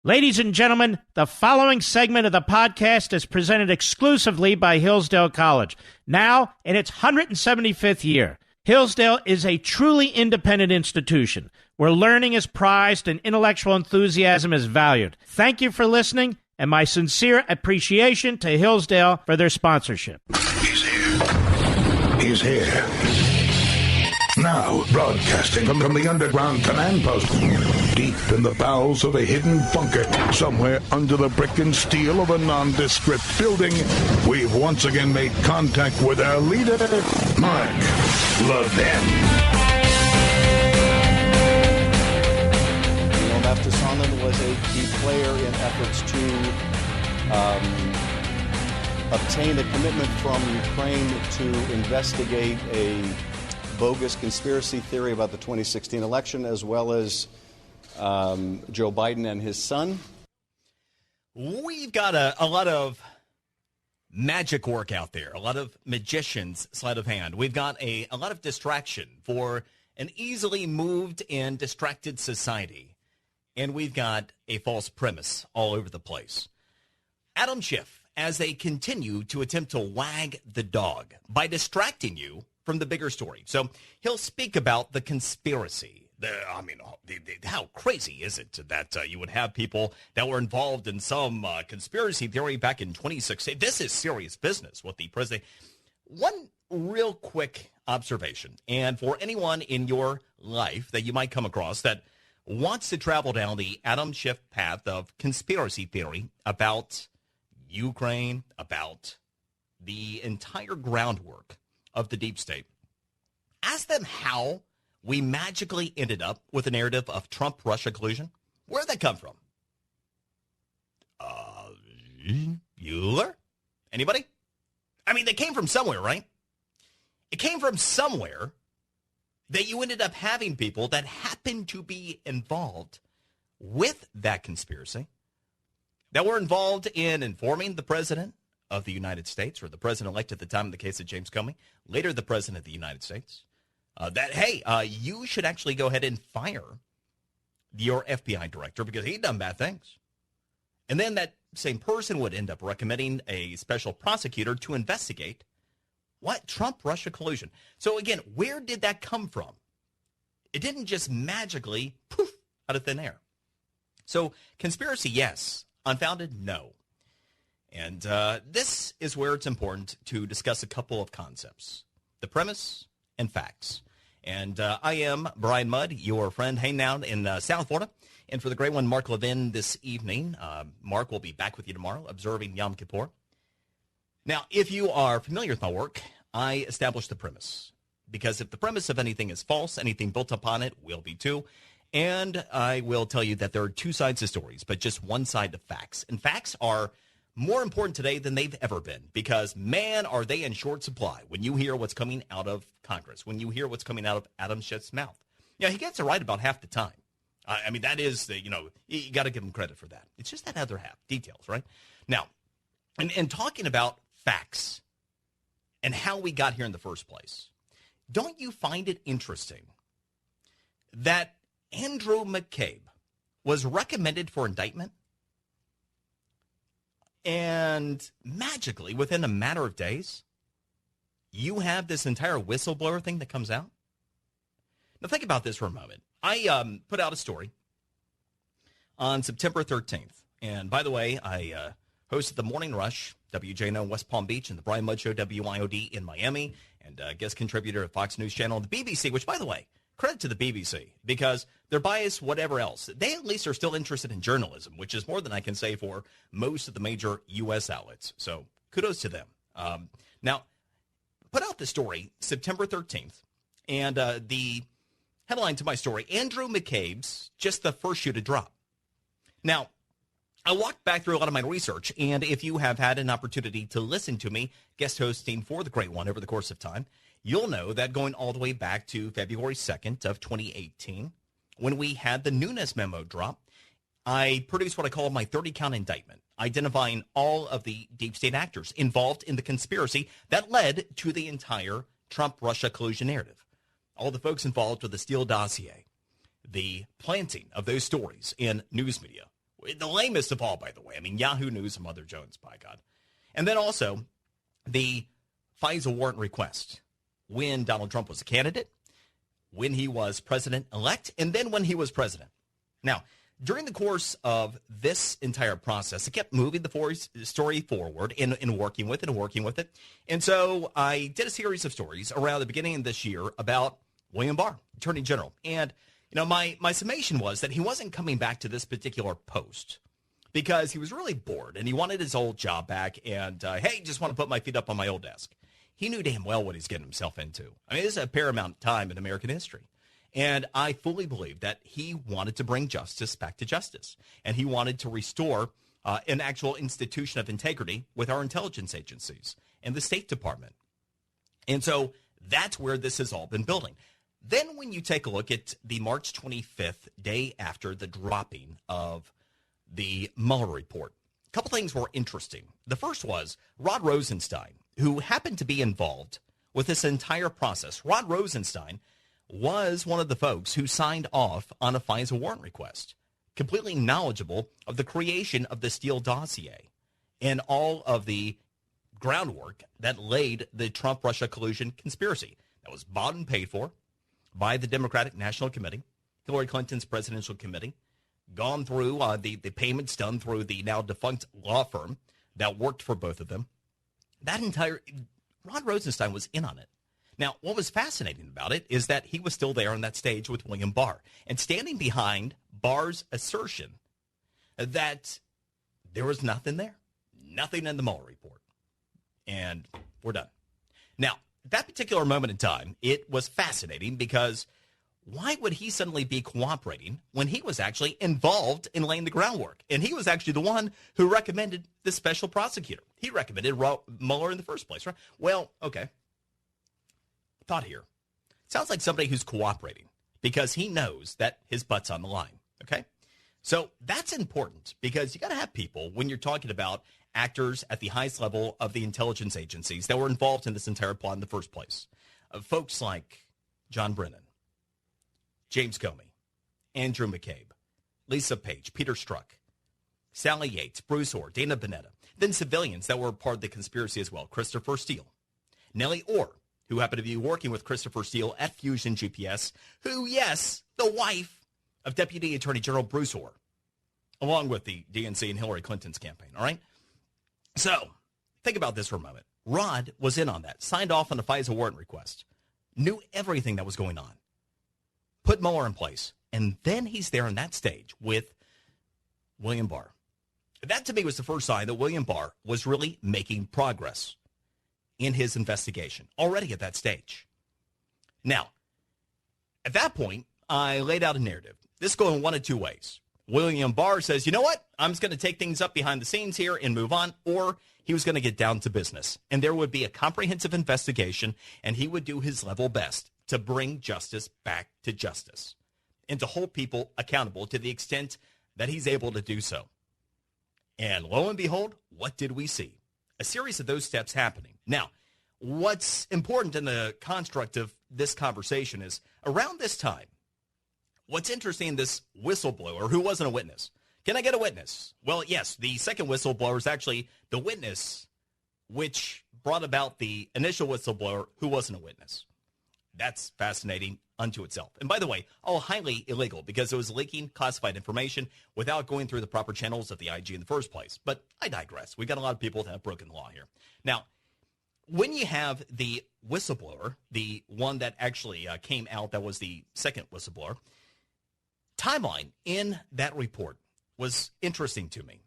Ladies and gentlemen, the following segment of the podcast is presented exclusively by Hillsdale College. Now, in its 175th year, Hillsdale is a truly independent institution where learning is prized and intellectual enthusiasm is valued. Thank you for listening, and my sincere appreciation to Hillsdale for their sponsorship. He's here. He's here. Now, broadcasting from the underground command post, deep in the bowels of a hidden bunker, somewhere under the brick and steel of a nondescript building, we've once again made contact with our leader, Mark Levin. Lefty Sondland was a key player in efforts to obtain a commitment from Ukraine to investigate a bogus conspiracy theory about the 2016 election, as well as Joe Biden and his son. We've got a lot of magic work out there, a lot of magicians sleight of hand. We've got a lot of distraction for an easily moved and distracted society. And we've got a false premise all over the place. Adam Schiff, as they continue to attempt to wag the dog by distracting you from the bigger story. So he'll speak about the conspiracy. How crazy is it that you would have people that were involved in some conspiracy theory back in 2016? This is serious business, what the president... One real quick observation, and for anyone in your life that you might come across that wants to travel down the Adam Schiff path of conspiracy theory about Ukraine, about the entire groundwork of the deep state, ask them how we magically ended up with a narrative of Trump-Russia collusion. Where did that come from? Bueller? Anybody? I mean, they came from somewhere, right? It came from somewhere that you ended up having people that happened to be involved with that conspiracy, that were involved in informing the president of the United States, or the president-elect at the time in the case of James Comey, later the president of the United States, that, hey, you should actually go ahead and fire your FBI director because he'd done bad things. And then that same person would end up recommending a special prosecutor to investigate what? Trump-Russia collusion. So again, where did that come from? It didn't just magically poof out of thin air. So conspiracy, yes. Unfounded, no. And this is where it's important to discuss a couple of concepts: the premise and facts. And I am Brian Mudd, your friend hanging out in South Florida. And for the great one, Mark Levin, this evening. Mark will be back with you tomorrow, observing Yom Kippur. Now, if you are familiar with my work, I establish the premise. Because if the premise of anything is false, anything built upon it will be too. And I will tell you that there are two sides to stories, but just one side to facts. And facts are more important today than they've ever been, because, man, are they in short supply when you hear what's coming out of Congress, when you hear what's coming out of Adam Schiff's mouth. Yeah, he gets it right about half the time. I mean, that is, you got to give him credit for that. It's just that other half, details, right? Now, and talking about facts and how we got here in the first place, don't you find it interesting that Andrew McCabe was recommended for indictment? And magically, within a matter of days, you have this entire whistleblower thing that comes out? Now, think about this for a moment. I put out a story on September 13th. And by the way, I hosted the Morning Rush, WJNO West Palm Beach, and the Brian Mudd Show, WIOD in Miami, and guest contributor at Fox News Channel, the BBC, which, by the way, credit to the BBC, because they're biased, whatever else. They at least are still interested in journalism, which is more than I can say for most of the major U.S. outlets. So kudos to them. Now, put out the story September 13th, and the headline to my story, Andrew McCabe's just the first shoe to drop. Now, I walked back through a lot of my research, and if you have had an opportunity to listen to me guest hosting for the Great One over the course of time, you'll know that going all the way back to February 2nd of 2018, when we had the Nunes memo drop, I produced what I call my 30-count indictment, identifying all of the deep state actors involved in the conspiracy that led to the entire Trump-Russia collusion narrative. All the folks involved with the Steele dossier, the planting of those stories in news media, The lamest of all, by the way. I mean, Yahoo News and Mother Jones, by God. And then also the FISA warrant request when Donald Trump was a candidate, when he was president-elect, and then when he was president. Now, during the course of this entire process, it kept moving the story forward and working with it. And so I did a series of stories around the beginning of this year about William Barr, Attorney General. And, my summation was that he wasn't coming back to this particular post because he was really bored and he wanted his old job back and, hey, just want to put my feet up on my old desk. He knew damn well what he's getting himself into. I mean, this is a paramount time in American history. And I fully believe that he wanted to bring justice back to justice. And he wanted to restore an actual institution of integrity with our intelligence agencies and the State Department. And so that's where this has all been building. Then when you take a look at the March 25th, day after the dropping of the Mueller report, a couple things were interesting. The first was Rod Rosenstein, who happened to be involved with this entire process. Rod Rosenstein was one of the folks who signed off on a FISA warrant request, completely knowledgeable of the creation of the Steele dossier and all of the groundwork that laid the Trump-Russia collusion conspiracy that was bought and paid for by the Democratic National Committee, Hillary Clinton's presidential committee, gone through the payments done through the now defunct law firm that worked for both of them. Rod Rosenstein was in on it. Now, what was fascinating about it is that he was still there on that stage with William Barr and standing behind Barr's assertion that there was nothing there, nothing in the Mueller report, and we're done. Now, that particular moment in time, it was fascinating because why would he suddenly be cooperating when he was actually involved in laying the groundwork? And he was actually the one who recommended the special prosecutor. He recommended Mueller in the first place, right? Well, okay. Thought here. Sounds like somebody who's cooperating because he knows that his butt's on the line, okay? So that's important because you got to have people when you're talking about actors at the highest level of the intelligence agencies that were involved in this entire plot in the first place. Folks like John Brennan, James Comey, Andrew McCabe, Lisa Page, Peter Strzok, Sally Yates, Bruce Orr, Dana Bonetta, then civilians that were part of the conspiracy as well, Christopher Steele, Nellie Orr, who happened to be working with Christopher Steele at Fusion GPS, who, yes, the wife of Deputy Attorney General Bruce Orr, along with the DNC and Hillary Clinton's campaign, all right? So, think about this for a moment. Rod was in on that, signed off on the FISA warrant request, knew everything that was going on, put Mueller in place, and then he's there on that stage with William Barr. That, to me, was the first sign that William Barr was really making progress in his investigation, already at that stage. Now, at that point, I laid out a narrative. This going one of two ways. William Barr says, you know what? I'm just going to take things up behind the scenes here and move on, or he was going to get down to business. And there would be a comprehensive investigation, and he would do his level best to bring justice back to justice and to hold people accountable to the extent that he's able to do so. And lo and behold, what did we see? A series of those steps happening. Now, what's important in the construct of this conversation is around this time, what's interesting, this whistleblower who wasn't a witness. Can I get a witness? Well, yes, the second whistleblower is actually the witness which brought about the initial whistleblower who wasn't a witness. That's fascinating unto itself. And by the way, all highly illegal because it was leaking classified information without going through the proper channels of the IG in the first place. But I digress. We got a lot of people that have broken the law here. Now, when you have the whistleblower, the one that actually came out that was the second whistleblower, timeline in that report was interesting to me.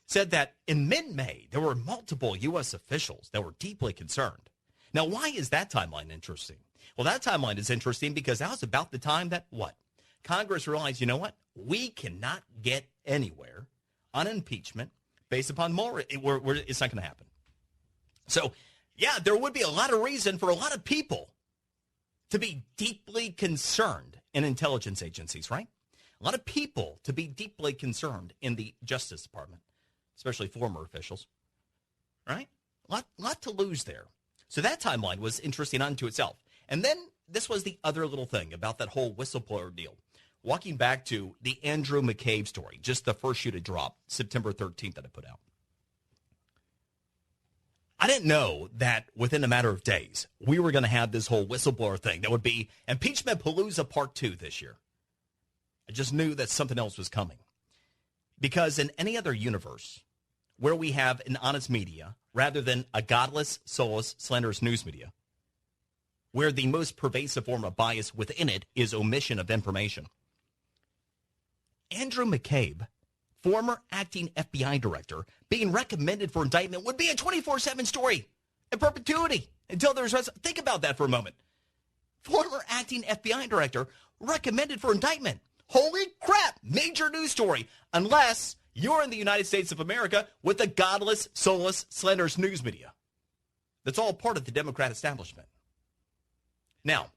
Said that in mid-May, there were multiple U.S. officials that were deeply concerned. Now, why is that timeline interesting? Well, that timeline is interesting because that was about the time that, what? Congress realized, you know what? We cannot get anywhere on impeachment based upon Mueller. It's not going to happen. So, yeah, there would be a lot of reason for a lot of people to be deeply concerned in intelligence agencies, right? A lot of people to be deeply concerned in the Justice Department, especially former officials, right? A lot to lose there. So that timeline was interesting unto itself. And then this was the other little thing about that whole whistleblower deal walking back to the Andrew McCabe story, just the first shoe to drop, September 13th that I put out. I didn't know that within a matter of days, we were going to have this whole whistleblower thing that would be Impeachment Palooza Part 2 this year. I just knew that something else was coming. Because in any other universe where we have an honest media rather than a godless, soulless, slanderous news media, where the most pervasive form of bias within it is omission of information, Andrew McCabe, former acting FBI director, being recommended for indictment would be a 24/7 story in perpetuity until there's think about that for a moment. Former acting FBI director recommended for indictment. Holy crap, major news story, unless you're in the United States of America with the godless, soulless, slanderous news media. That's all part of the Democrat establishment. Now,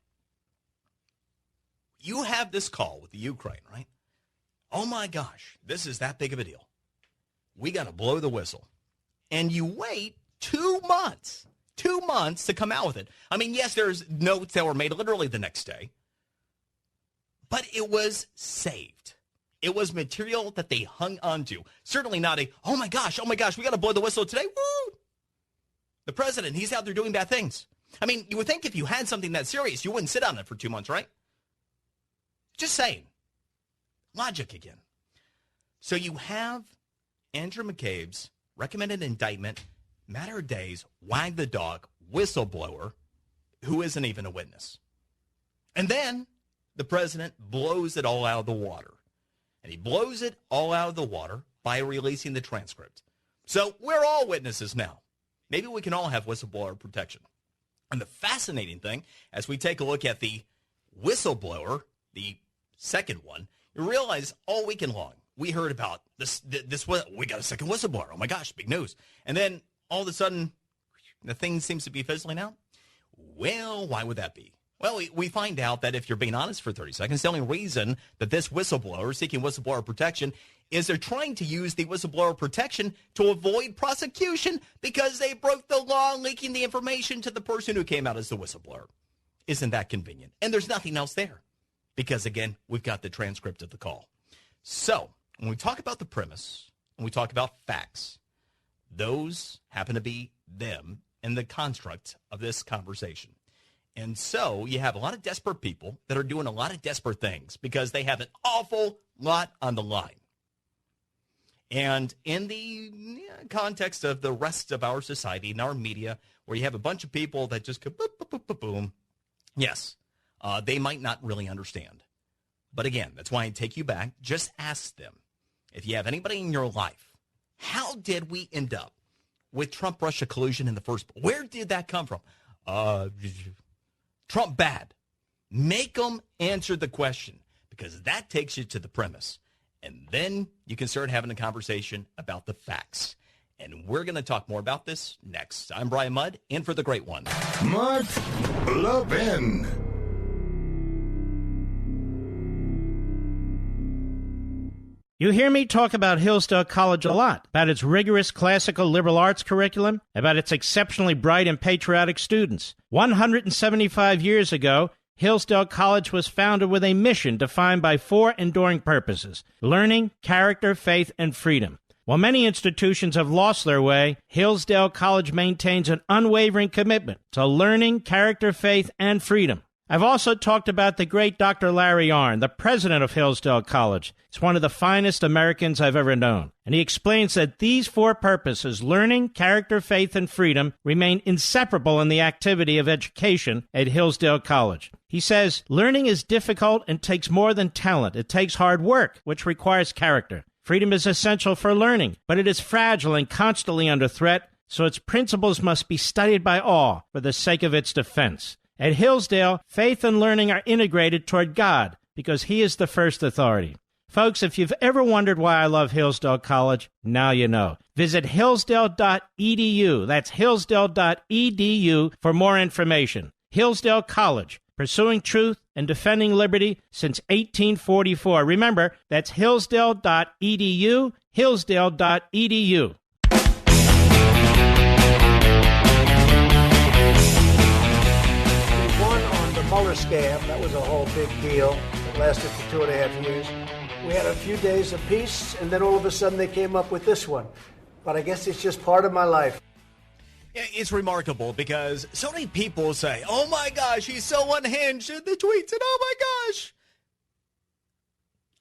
you have this call with the Ukraine, right? Oh my gosh, this is that big of a deal. We got to blow the whistle. And you wait 2 months to come out with it. I mean, yes, there's notes that were made literally the next day, but it was saved. It was material that they hung on to. Certainly not a, oh my gosh, we got to blow the whistle today. Woo! The president, he's out there doing bad things. I mean, you would think if you had something that serious, you wouldn't sit on it for 2 months, right? Just saying. Logic again. So you have Andrew McCabe's recommended indictment, matter of days, wag the dog, whistleblower, who isn't even a witness. And then the president blows it all out of the water. And he blows it all out of the water by releasing the transcript. So we're all witnesses now. Maybe we can all have whistleblower protection. And the fascinating thing, as we take a look at the whistleblower, the second one, you realize all weekend long, we heard about this, we got a second whistleblower. Oh my gosh, big news. And then all of a sudden, the thing seems to be fizzling out. Well, why would that be? Well, we find out that if you're being honest for 30 seconds, the only reason that this whistleblower seeking whistleblower protection is they're trying to use the whistleblower protection to avoid prosecution because they broke the law leaking the information to the person who came out as the whistleblower. Isn't that convenient? And there's nothing else there because, again, we've got the transcript of the call. So when we talk about the premise, when we talk about facts, those happen to be them in the construct of this conversation. And so you have a lot of desperate people that are doing a lot of desperate things because they have an awful lot on the line. And in the context of the rest of our society, in our media, where you have a bunch of people that just go boop, boop, boop, boop, boom, yes, they might not really understand. But again, that's why I take you back. Just ask them. If you have anybody in your life, how did we end up with Trump-Russia collusion in the first place? Where did that come from? Trump bad. Make them answer the question because that takes you to the premise. And then you can start having a conversation about the facts. And we're going to talk more about this next. I'm Brian Mudd, in for the great one. Mark Levin. You hear me talk about Hillsdale College a lot, about its rigorous classical liberal arts curriculum, about its exceptionally bright and patriotic students. 175 years ago, Hillsdale College was founded with a mission defined by 4 enduring purposes: learning, character, faith, and freedom. While many institutions have lost their way, Hillsdale College maintains an unwavering commitment to learning, character, faith, and freedom. I've also talked about the great Dr. Larry Arnn, the president of Hillsdale College. He's one of the finest Americans I've ever known. And he explains that these 4 purposes, learning, character, faith, and freedom, remain inseparable in the activity of education at Hillsdale College. He says, learning is difficult and takes more than talent. It takes hard work, which requires character. Freedom is essential for learning, but it is fragile and constantly under threat, so its principles must be studied by all for the sake of its defense. At Hillsdale, faith and learning are integrated toward God because He is the first authority. Folks, if you've ever wondered why I love Hillsdale College, now you know. Visit hillsdale.edu. That's hillsdale.edu for more information. Hillsdale College, pursuing truth and defending liberty since 1844. Remember, that's hillsdale.edu, hillsdale.edu. Mueller scam, that was a whole big deal. lasted for 2.5 years. We had a few days of peace, and then all of a sudden they came up with this one. But I guess it's just part of my life. It's remarkable because so many people say, oh my gosh, he's so unhinged in the tweets, and oh my gosh.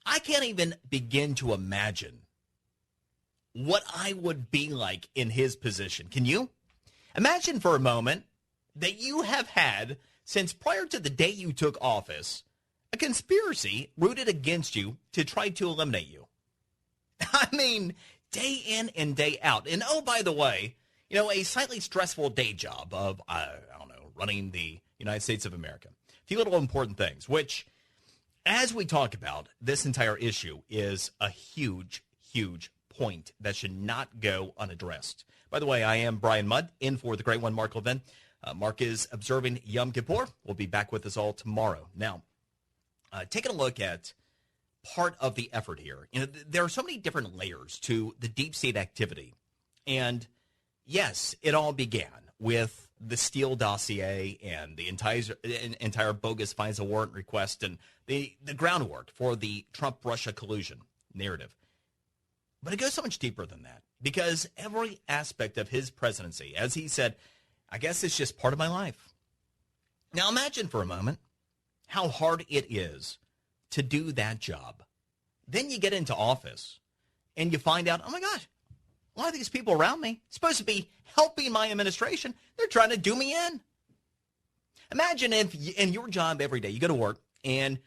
I can't even begin to imagine what I would be like in his position. Can you? Imagine for a moment that you have had, since prior to the day you took office, a conspiracy rooted against you to try to eliminate you. I mean, day in and day out. And oh, by the way, you know, a slightly stressful day job of, I don't know, running the United States of America. A few little important things, which, as we talk about, this entire issue is a huge, huge point that should not go unaddressed. By the way, I am Brian Mudd, in for the great one, Mark Levin. Mark is observing Yom Kippur. We'll be back with us all tomorrow. Now, taking a look at part of the effort here. You know, there are so many different layers to the deep state activity. And yes, it all began with the Steele dossier and the entire bogus FISA warrant request and the groundwork for the Trump-Russia collusion narrative. But it goes so much deeper than that, because every aspect of his presidency, as he said, I guess it's just part of my life. Now imagine for a moment how hard it is to do that job. Then you get into office and you find out, oh my gosh, a lot of these people around me supposed to be helping my administration. They're trying to do me in. Imagine if in your job every day you go to work and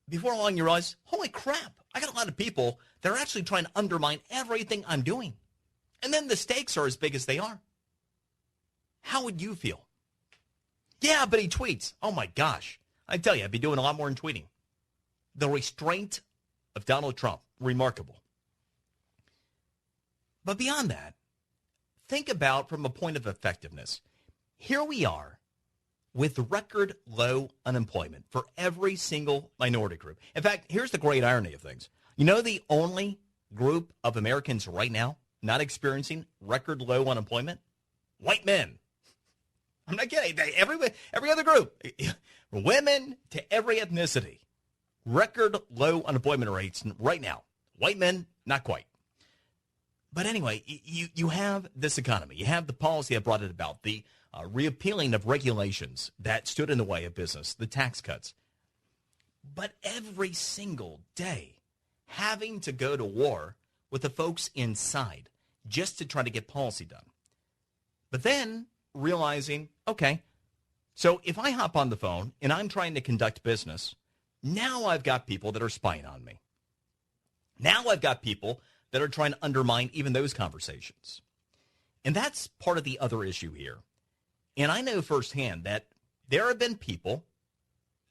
before long you realize, holy crap, I got a lot of people that are actually trying to undermine everything I'm doing. And then the stakes are as big as they are. How would you feel? Yeah, but he tweets. Oh my gosh. I tell you, I'd be doing a lot more than tweeting. The restraint of Donald Trump, remarkable. But beyond that, think about from a point of effectiveness. Here we are with record low unemployment for every single minority group. In fact, here's the great irony of things. You know the only group of Americans right now not experiencing record low unemployment? White men. I'm not kidding. Every other group, from women to every ethnicity, record low unemployment rates right now. White men, not quite. But anyway, you have this economy. You have the policy that brought it about, the repealing of regulations that stood in the way of business, the tax cuts. But every single day, having to go to war with the folks inside just to try to get policy done. But then realizing, okay, so if I hop on the phone and I'm trying to conduct business, now I've got people that are spying on me. Now I've got people that are trying to undermine even those conversations. And that's part of the other issue here. And I know firsthand that there have been people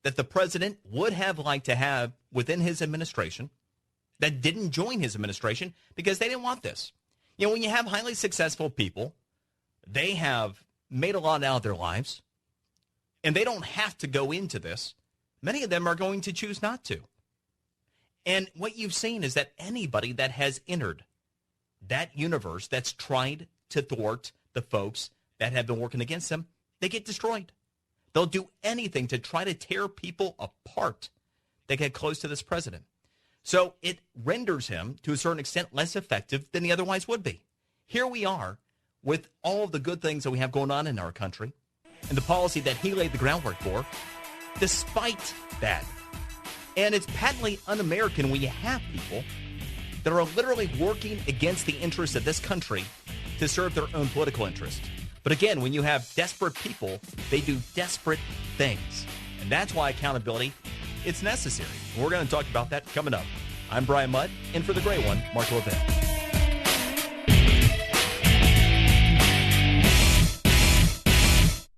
that the president would have liked to have within his administration that didn't join his administration because they didn't want this. You know, when you have highly successful people, they have made a lot out of their lives, and they don't have to go into this. Many of them are going to choose not to. And what you've seen is that anybody that has entered that universe that's tried to thwart the folks that have been working against them, they get destroyed. They'll do anything to try to tear people apart that get close to this president. So it renders him, to a certain extent, less effective than he otherwise would be. Here we are with all of the good things that we have going on in our country and the policy that he laid the groundwork for, despite that. And it's patently un-American when you have people that are literally working against the interests of this country to serve their own political interests. But again, when you have desperate people, they do desperate things. And that's why accountability, it's necessary. We're going to talk about that coming up. I'm Brian Mudd, and for the great one, Mark Levin.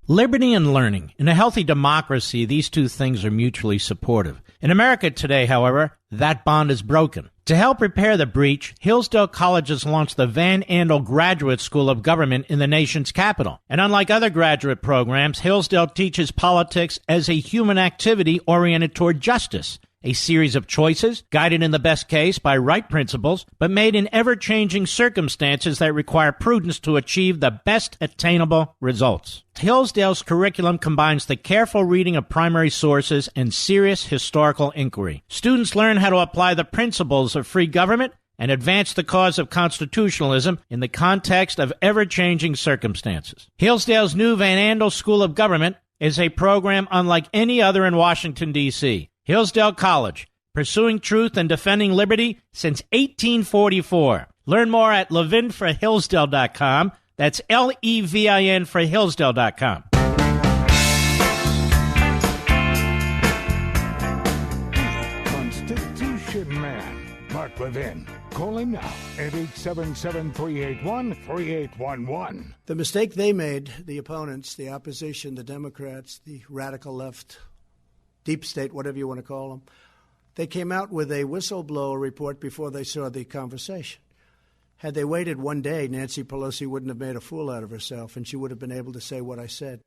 Liberty and learning. In a healthy democracy, these two things are mutually supportive. In America today, however, that bond is broken. To help repair the breach, Hillsdale College has launched the Van Andel Graduate School of Government in the nation's capital. And unlike other graduate programs, Hillsdale teaches politics as a human activity oriented toward justice. a series of choices, guided in the best case by right principles, but made in ever-changing circumstances that require prudence to achieve the best attainable results. Hillsdale's curriculum combines the careful reading of primary sources and serious historical inquiry. Students learn how to apply the principles of free government and advance the cause of constitutionalism in the context of ever-changing circumstances. Hillsdale's new Van Andel School of Government is a program unlike any other in Washington, D.C. Hillsdale College, pursuing truth and defending liberty since 1844. Learn more at levinforhillsdale.com. That's Levin for Hillsdale.com. Constitution Man, Mark Levin. Call him now at 877-381-3811. The mistake they made, the opponents, the opposition, the Democrats, the radical left, deep state, whatever you want to call them, they came out with a whistleblower report before they saw the conversation. Had they waited one day, Nancy Pelosi wouldn't have made a fool out of herself, and she would have been able to say what I said.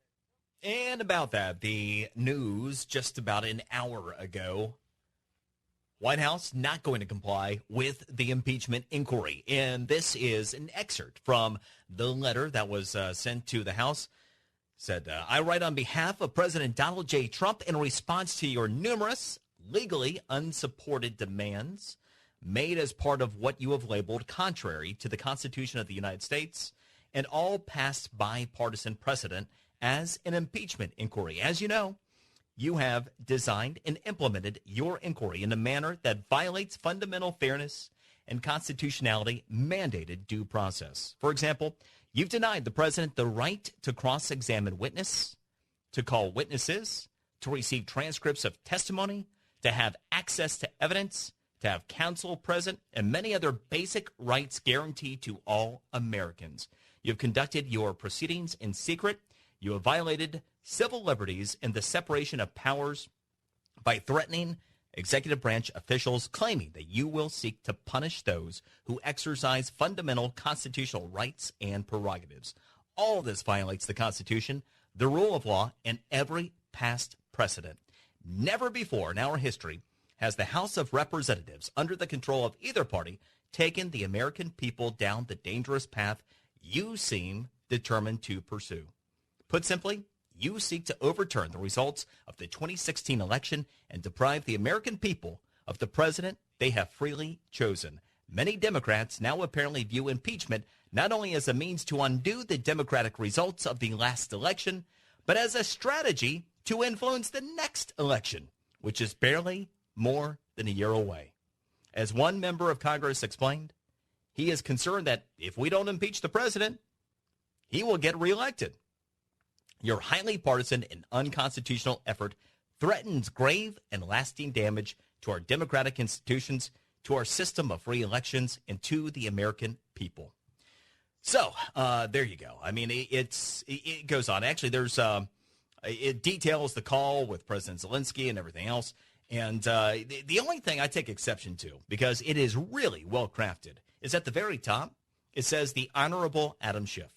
And about that, the news just about an hour ago. White House not going to comply with the impeachment inquiry. And this is an excerpt from the letter that was sent to the House. Said, I write on behalf of President Donald J. Trump in response to your numerous legally unsupported demands made as part of what you have labeled contrary to the Constitution of the United States and all past bipartisan precedent as an impeachment inquiry. As you know, you have designed and implemented your inquiry in a manner that violates fundamental fairness and constitutionality mandated due process. For example, you've denied the president the right to cross-examine witness, to call witnesses, to receive transcripts of testimony, to have access to evidence, to have counsel present, and many other basic rights guaranteed to all Americans. You've conducted your proceedings in secret. You have violated civil liberties and the separation of powers by threatening executive branch officials, claiming that you will seek to punish those who exercise fundamental constitutional rights and prerogatives. All this violates the Constitution, the rule of law, and every past precedent. Never before in our history has the House of Representatives, under the control of either party, taken the American people down the dangerous path you seem determined to pursue. Put simply, you seek to overturn the results of the 2016 election and deprive the American people of the president they have freely chosen. Many Democrats now apparently view impeachment not only as a means to undo the Democratic results of the last election, but as a strategy to influence the next election, which is barely more than a year away. As one member of Congress explained, he is concerned that if we don't impeach the president, he will get reelected. Your highly partisan and unconstitutional effort threatens grave and lasting damage to our democratic institutions, to our system of free elections, and to the American people. So there you go. I mean, it goes on. Actually, it details the call with President Zelensky and everything else. And the only thing I take exception to, because it is really well crafted, is at the very top, it says the Honorable Adam Schiff.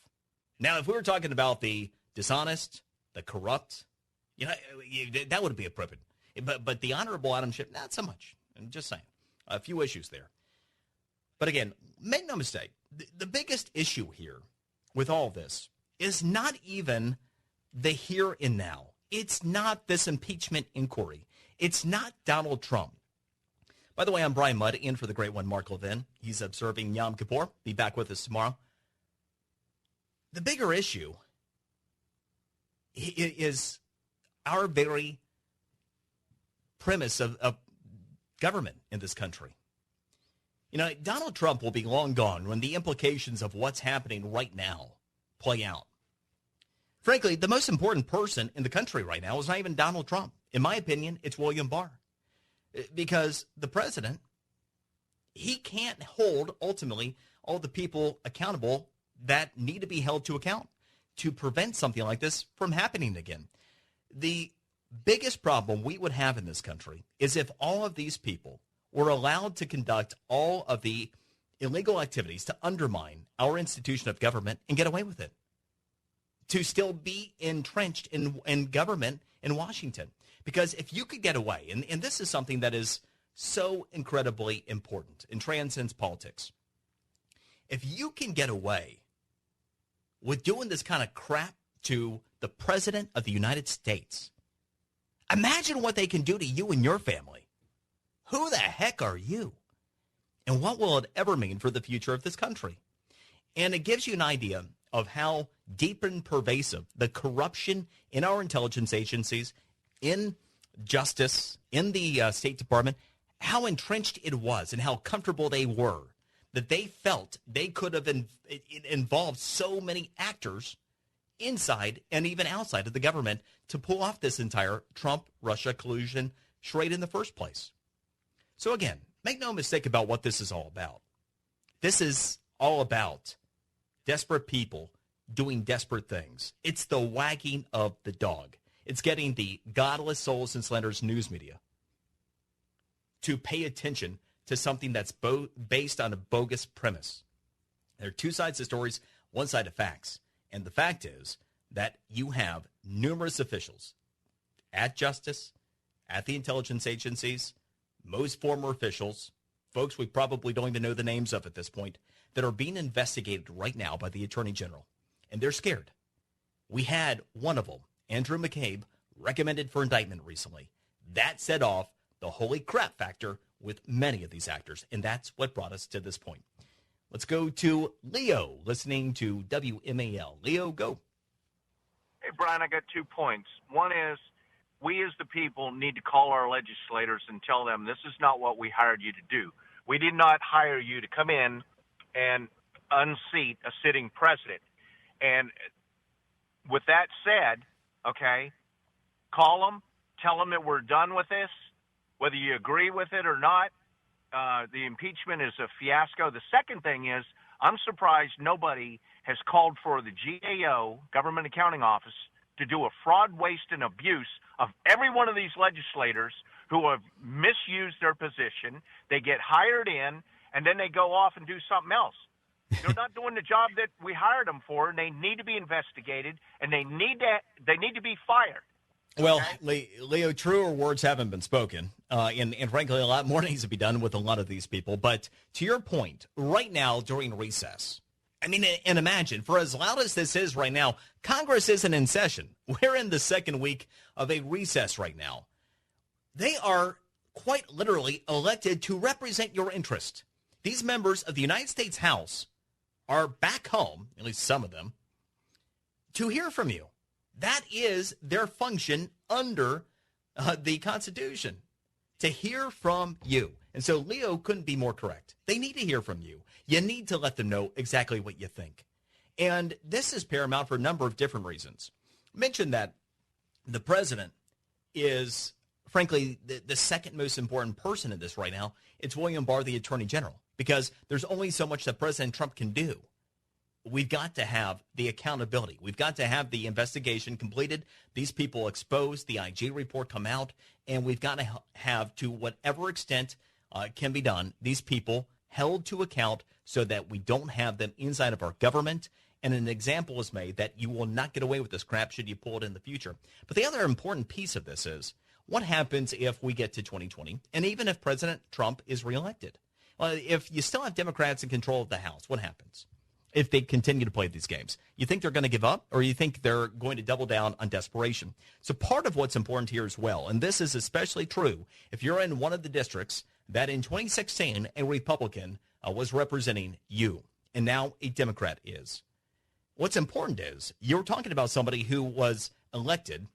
Now, if we were talking about the dishonest, the corrupt, that would be appropriate. But the Honorable Adam Schiff, not so much. I'm just saying. A few issues there. But again, make no mistake, the biggest issue here with all this is not even the here and now. It's not this impeachment inquiry. It's not Donald Trump. By the way, I'm Brian Mudd, in for the great one, Mark Levin. He's observing Yom Kippur. Be back with us tomorrow. The bigger issue is our very premise of government in this country. Donald Trump will be long gone when the implications of what's happening right now play out. Frankly, the most important person in the country right now is not even Donald Trump. In my opinion, it's William Barr. Because the president, he can't hold, ultimately, all the people accountable that need to be held to account to prevent something like this from happening again. The biggest problem we would have in this country is if all of these people were allowed to conduct all of the illegal activities to undermine our institution of government and get away with it, to still be entrenched in government in Washington. Because if you could get away, and this is something that is so incredibly important and transcends politics, if you can get away with doing this kind of crap to the President of the United States, imagine what they can do to you and your family. Who the heck are you? And what will it ever mean for the future of this country? And it gives you an idea of how deep and pervasive the corruption in our intelligence agencies, in justice, in the State Department, how entrenched it was and how comfortable they were, that they felt they could have involved so many actors inside and even outside of the government to pull off this entire Trump-Russia collusion charade in the first place. So again, make no mistake about what this is all about. This is all about desperate people doing desperate things. It's the wagging of the dog. It's getting the godless souls and slanderous news media to pay attention to something that's based on a bogus premise. There are two sides to stories, one side of facts. And the fact is that you have numerous officials at Justice, at the intelligence agencies, most former officials, folks we probably don't even know the names of at this point, that are being investigated right now by the Attorney General. And they're scared. We had one of them, Andrew McCabe, recommended for indictment recently. That set off the holy crap factor with many of these actors, and that's what brought us to this point. Let's go to Leo, listening to WMAL. Leo, go. Hey, Brian, I got 2 points. One is we as the people need to call our legislators and tell them this is not what we hired you to do. We did not hire you to come in and unseat a sitting president. And with that said, okay, call them, tell them that we're done with this, whether you agree with it or not. The impeachment is a fiasco. The second thing is I'm surprised nobody has called for the GAO, Government Accounting Office, to do a fraud, waste, and abuse of every one of these legislators who have misused their position. They get hired in, and then they go off and do something else. They're not doing the job that we hired them for, and they need to be investigated, and they need to be fired. Well, Leo, truer words haven't been spoken, and frankly, a lot more needs to be done with a lot of these people. But to your point, right now during recess, I mean, and imagine, for as loud as this is right now, Congress isn't in session. We're in the second week of a recess right now. They are quite literally elected to represent your interest. These members of the United States House are back home, at least some of them, to hear from you. That is their function under the Constitution, to hear from you. And so Leo couldn't be more correct. They need to hear from you. You need to let them know exactly what you think. And this is paramount for a number of different reasons. Mention that the president is, frankly, the second most important person in this right now. It's William Barr, the Attorney General, because there's only so much that President Trump can do. We've got to have the accountability. We've got to have the investigation completed, these people exposed, the IG report come out, and we've got to have, to whatever extent can be done, these people held to account so that we don't have them inside of our government. And an example is made that you will not get away with this crap should you pull it in the future. But the other important piece of this is what happens if we get to 2020, and even if President Trump is reelected? Well, if you still have Democrats in control of the House, what happens if they continue to play these games? You think they're going to give up, or you think they're going to double down on desperation? So part of what's important here as well, and this is especially true if you're in one of the districts that in 2016 a Republican was representing you, and now a Democrat is. What's important is you're talking about somebody who was elected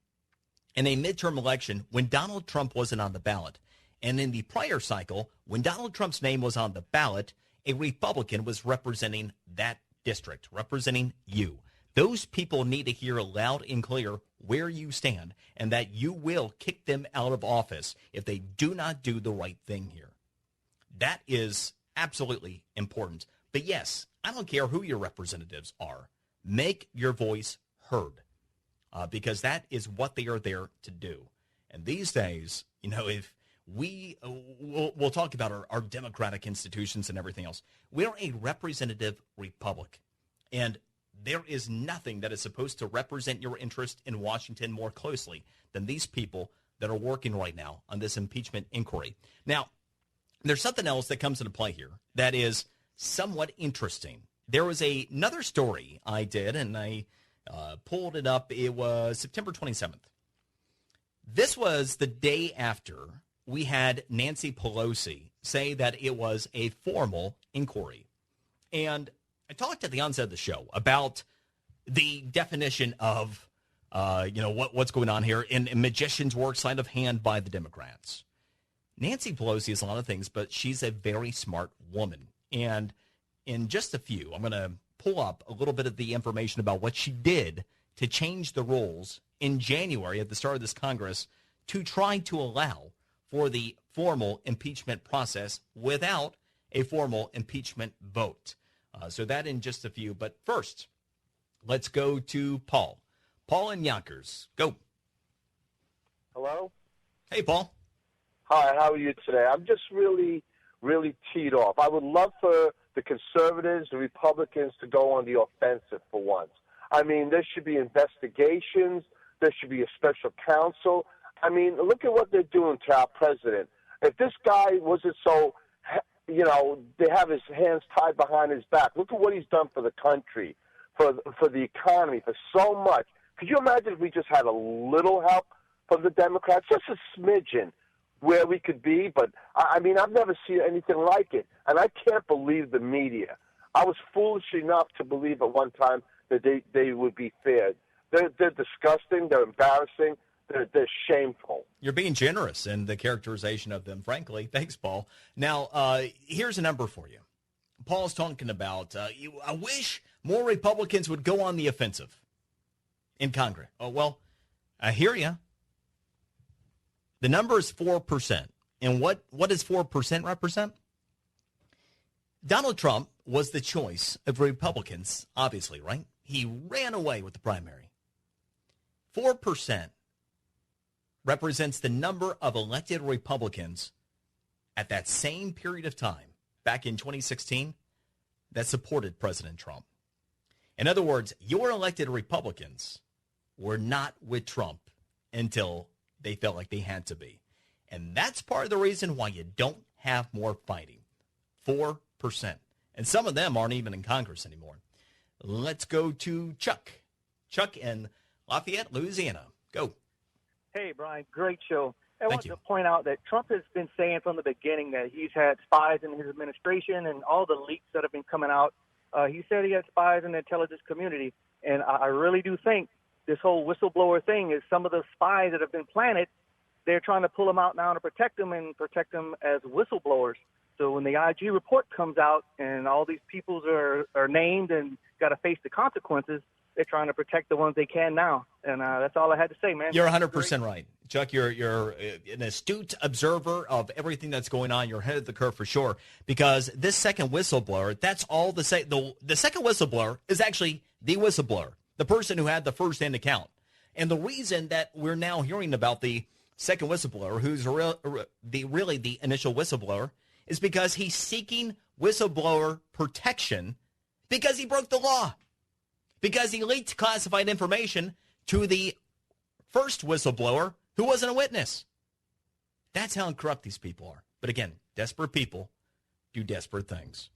in a midterm election when Donald Trump wasn't on the ballot. And in the prior cycle, when Donald Trump's name was on the ballot, a Republican was representing that district, representing you. Those people need to hear loud and clear where you stand and that you will kick them out of office if they do not do the right thing here. That is absolutely important. But yes, I don't care who your representatives are. Make your voice heard because that is what they are there to do. And these days, you know, if we'll talk about our democratic institutions and everything else. We are a representative republic, and there is nothing that is supposed to represent your interest in Washington more closely than these people that are working right now on this impeachment inquiry. Now, there's something else that comes into play here that is somewhat interesting. There was another story I did, and I pulled it up. It was September 27th. This was the day after we had Nancy Pelosi say that it was a formal inquiry. And I talked at the onset of the show about the definition of, what's going on here in magician's work, sleight of hand by the Democrats. Nancy Pelosi is a lot of things, but she's a very smart woman. And in just a few, I'm going to pull up a little bit of the information about what she did to change the rules in January at the start of this Congress to try to allow for the formal impeachment process without a formal impeachment vote. So that in just a few. But first, let's go to Paul. Paul in Yonkers. Go. Hello? Hey, Paul. Hi, how are you today? I'm just really, really teed off. I would love for the conservatives, the Republicans to go on the offensive for once. I mean, there should be investigations. There should be a special counsel. I mean, look at what they're doing to our president. If this guy wasn't so, they have his hands tied behind his back. Look at what he's done for the country, for the economy, for so much. Could you imagine if we just had a little help from the Democrats, just a smidgen, where we could be? But, I mean, I've never seen anything like it, and I can't believe the media. I was foolish enough to believe at one time that they would be fair. They're disgusting. They're embarrassing. They're shameful. You're being generous in the characterization of them, frankly. Thanks, Paul. Now, here's a number for you. Paul's talking about, I wish more Republicans would go on the offensive in Congress. Oh, well, I hear you. The number is 4%. And what does 4% represent? Donald Trump was the choice of Republicans, obviously, right? He ran away with the primary. 4% represents the number of elected Republicans at that same period of time, back in 2016, that supported President Trump. In other words, your elected Republicans were not with Trump until they felt like they had to be. And that's part of the reason why you don't have more fighting. 4%. And some of them aren't even in Congress anymore. Let's go to Chuck. Chuck in Lafayette, Louisiana. Go. Hey, Brian, great show. I want you. to point out that Trump has been saying from the beginning that he's had spies in his administration, and all the leaks that have been coming out, he said he had spies in the intelligence community. And I really do think this whole whistleblower thing is some of the spies that have been planted. They're trying to pull them out now to protect them and protect them as whistleblowers. So when the IG report comes out and all these peoples are named and got to face the consequences, they're trying to protect the ones they can now. And that's all I had to say, man. You're 100% right. Chuck, you're an astute observer of everything that's going on. You're ahead of the curve for sure. Because this second whistleblower, that's all the second whistleblower is actually the whistleblower, the person who had the first-hand account. And the reason that we're now hearing about the second whistleblower, who's really the initial whistleblower, is because he's seeking whistleblower protection because he broke the law. Because he leaked classified information to the first whistleblower who wasn't a witness. That's how corrupt these people are. But again, desperate people do desperate things.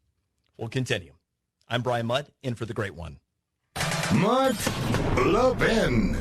We'll continue. I'm Brian Mudd, in for the great one. Mark Levin.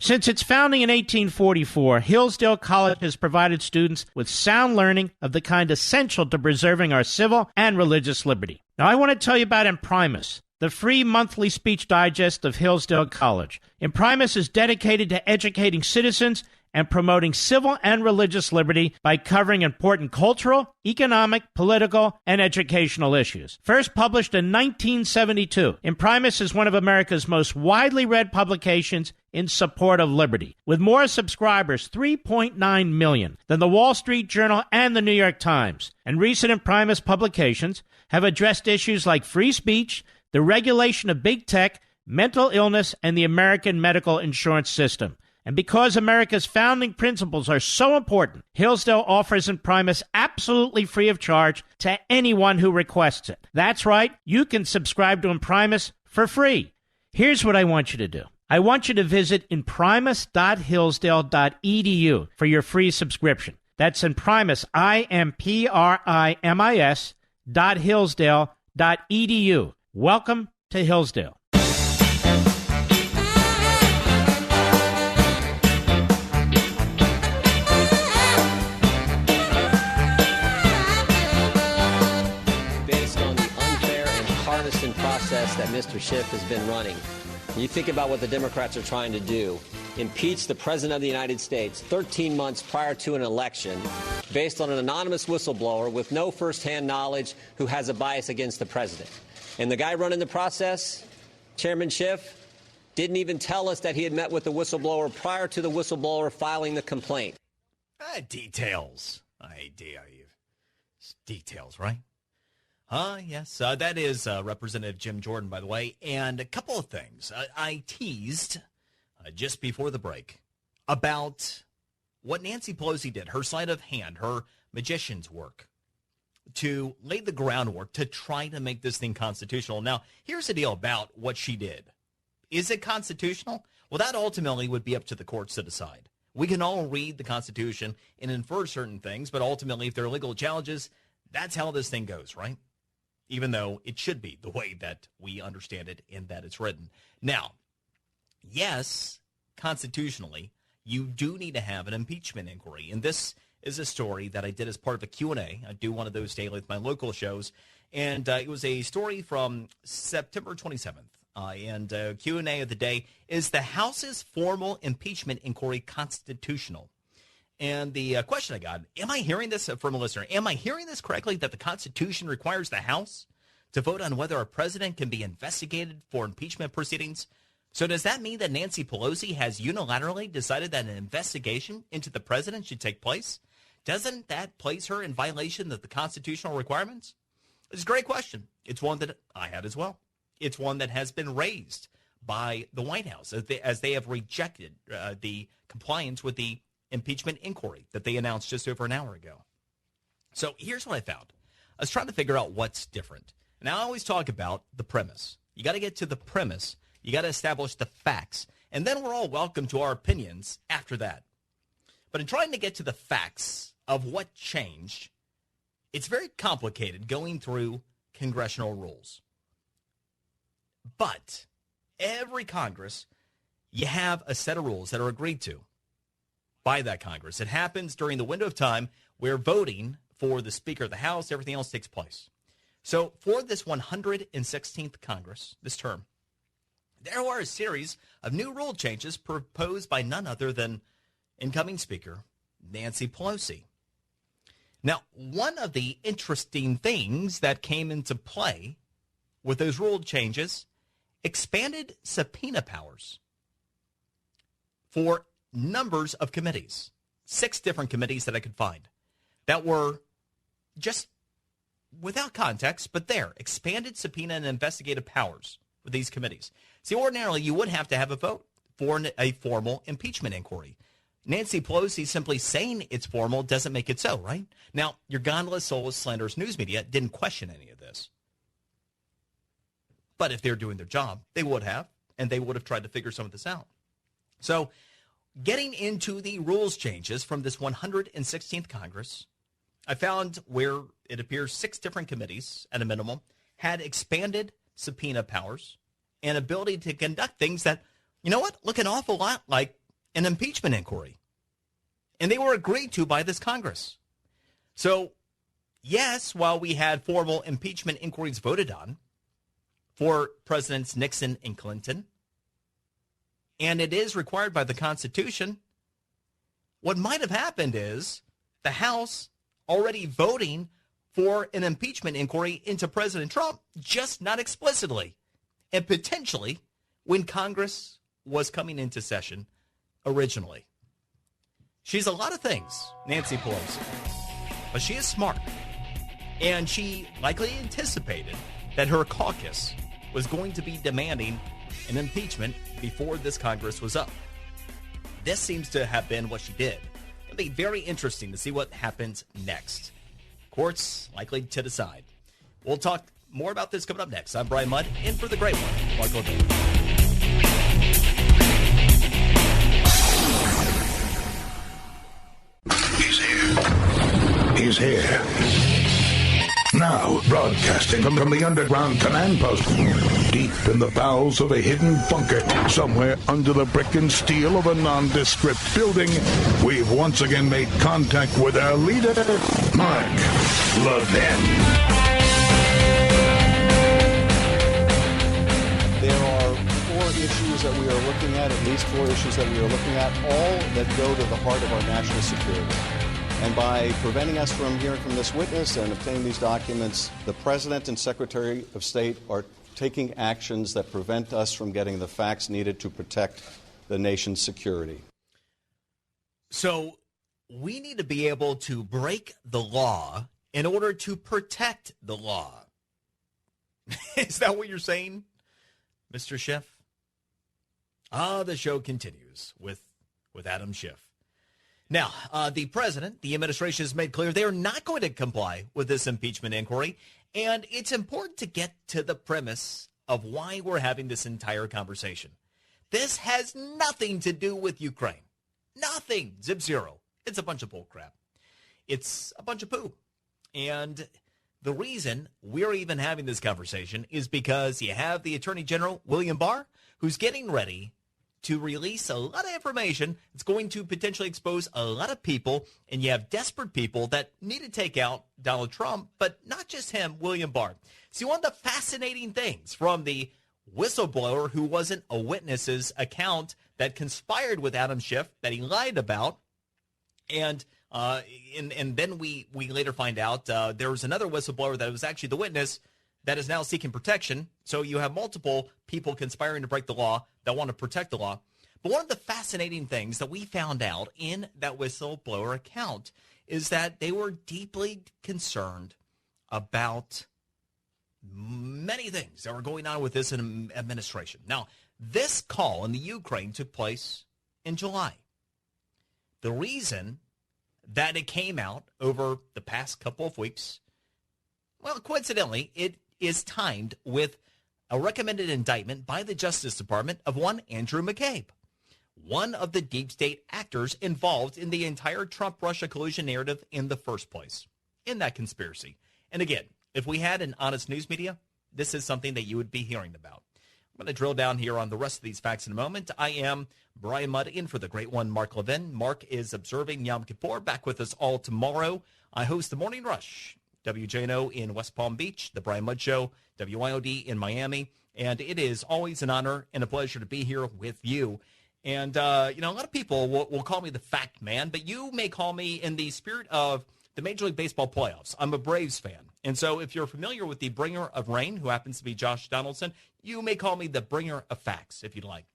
Since its founding in 1844, Hillsdale College has provided students with sound learning of the kind essential to preserving our civil and religious liberty. Now, I want to tell you about Imprimis, the free monthly speech digest of Hillsdale College. Imprimis is dedicated to educating citizens and promoting civil and religious liberty by covering important cultural, economic, political, and educational issues. First published in 1972, Imprimis is one of America's most widely read publications in support of liberty, with more subscribers, 3.9 million, than the Wall Street Journal and the New York Times. And recent Imprimis publications have addressed issues like free speech, the regulation of big tech, mental illness, and the American medical insurance system. And because America's founding principles are so important, Hillsdale offers Imprimis absolutely free of charge to anyone who requests it. That's right, you can subscribe to Imprimis for free. Here's what I want you to do. I want you to visit imprimis.hillsdale.edu for your free subscription. That's Imprimis, IMPRIMIS.hillsdale.edu. Welcome to Hillsdale. Process that Mr. Schiff has been running. You think about what the Democrats are trying to do. Impeach the President of the United States 13 months prior to an election based on an anonymous whistleblower with no firsthand knowledge who has a bias against the President. And the guy running the process, Chairman Schiff, didn't even tell us that he had met with the whistleblower prior to the whistleblower filing the complaint. Details. I dare you. Details, right? Yes, that is Representative Jim Jordan, by the way. And a couple of things. I teased just before the break about what Nancy Pelosi did, her sleight of hand, her magician's work, to lay the groundwork to try to make this thing constitutional. Now, here's the deal about what she did. Is it constitutional? Well, that ultimately would be up to the courts to decide. We can all read the Constitution and infer certain things, but ultimately, if there are legal challenges, that's how this thing goes, right? Even though it should be the way that we understand it and that it's written. Now, yes, constitutionally, you do need to have an impeachment inquiry. And this is a story that I did as part of a Q&A. I do one of those daily with my local shows. And it was a story from September 27th. And Q&A of the day is the House's formal impeachment inquiry constitutional? And the question I got, am I hearing this from a listener? Am I hearing this correctly, that the Constitution requires the House to vote on whether a president can be investigated for impeachment proceedings? So does that mean that Nancy Pelosi has unilaterally decided that an investigation into the president should take place? Doesn't that place her in violation of the constitutional requirements? It's a great question. It's one that I had as well. It's one that has been raised by the White House as they have rejected the compliance with the impeachment inquiry that they announced just over an hour ago. So here's what I found. I was trying to figure out what's different. Now, I always talk about the premise. You got to get to the premise. You got to establish the facts. And then we're all welcome to our opinions after that. But in trying to get to the facts of what changed, it's very complicated going through congressional rules. But every Congress, you have a set of rules that are agreed to by that Congress. It happens during the window of time where voting for the Speaker of the House, everything else takes place. So for this 116th Congress, this term, there were a series of new rule changes proposed by none other than incoming Speaker Nancy Pelosi. Now, one of the interesting things that came into play with those rule changes, expanded subpoena powers for numbers of committees, 6 different committees that I could find that were just without context, but there, expanded subpoena and investigative powers for these committees. See, ordinarily, you would have to have a vote for a formal impeachment inquiry. Nancy Pelosi simply saying it's formal doesn't make it so, right? Now, your gondola, soulless, slanderous news media didn't question any of this. But if they're doing their job, they would have, and they would have tried to figure some of this out. So, getting into the rules changes from this 116th Congress, I found where it appears 6 different committees, at a minimum, had expanded subpoena powers and ability to conduct things that, you know what, look an awful lot like an impeachment inquiry. And they were agreed to by this Congress. So, yes, while we had formal impeachment inquiries voted on for Presidents Nixon and Clinton, and it is required by the Constitution, what might have happened is the House already voting for an impeachment inquiry into President Trump, just not explicitly. And potentially when Congress was coming into session originally. She's a lot of things, Nancy Pelosi, but she is smart. And she likely anticipated that her caucus was going to be demanding an impeachment before this Congress was up. This seems to have been what she did. It'll be very interesting to see what happens next. Courts likely to decide. We'll talk more about this coming up next. I'm Brian Mudd, in for the great one, Mark Levin. He's here. Now, broadcasting from the underground command post, deep in the bowels of a hidden bunker, somewhere under the brick and steel of a nondescript building, we've once again made contact with our leader, Mark Levin. There are four issues that we are looking at least four issues that we are looking at, all that go to the heart of our national security. And by preventing us from hearing from this witness and obtaining these documents, the President and Secretary of State are taking actions that prevent us from getting the facts needed to protect the nation's security. So we need to be able to break the law in order to protect the law. Is that what you're saying, Mr. Schiff? The show continues with Adam Schiff. Now, the president, the administration has made clear they are not going to comply with this impeachment inquiry, and it's important to get to the premise of why we're having this entire conversation. This has nothing to do with Ukraine. Nothing. Zip zero. It's a bunch of bull crap. It's a bunch of poo. And the reason we're even having this conversation is because you have the Attorney General, William Barr, who's getting ready to release a lot of information. It's going to potentially expose a lot of people, and you have desperate people that need to take out Donald Trump, but not just him, William Barr. See, one of the fascinating things from the whistleblower who wasn't a witness's account that conspired with Adam Schiff, that he lied about, and then we later find out there was another whistleblower that was actually the witness that is now seeking protection. So you have multiple people conspiring to break the law that want to protect the law. But one of the fascinating things that we found out in that whistleblower account is that they were deeply concerned about many things that were going on with this administration. Now, this call in the Ukraine took place in July. The reason that it came out over the past couple of weeks, well, coincidentally, it is timed with a recommended indictment by the Justice Department of one Andrew McCabe, one of the deep state actors involved in the entire Trump-Russia collusion narrative in the first place, in that conspiracy. And again, if we had an honest news media, this is something that you would be hearing about. I'm going to drill down here on the rest of these facts in a moment. I am Brian Mudd in for the great one, Mark Levin. Mark is observing Yom Kippur, back with us all tomorrow. I host the Morning Rush, WJNO in West Palm Beach, the Brian Mudd Show, WYOD in Miami. And it is always an honor and a pleasure to be here with you. And, a lot of people will call me the fact man, but you may call me in the spirit of the Major League Baseball playoffs. I'm a Braves fan. And so if you're familiar with the bringer of rain, who happens to be Josh Donaldson, you may call me the bringer of facts, if you'd like.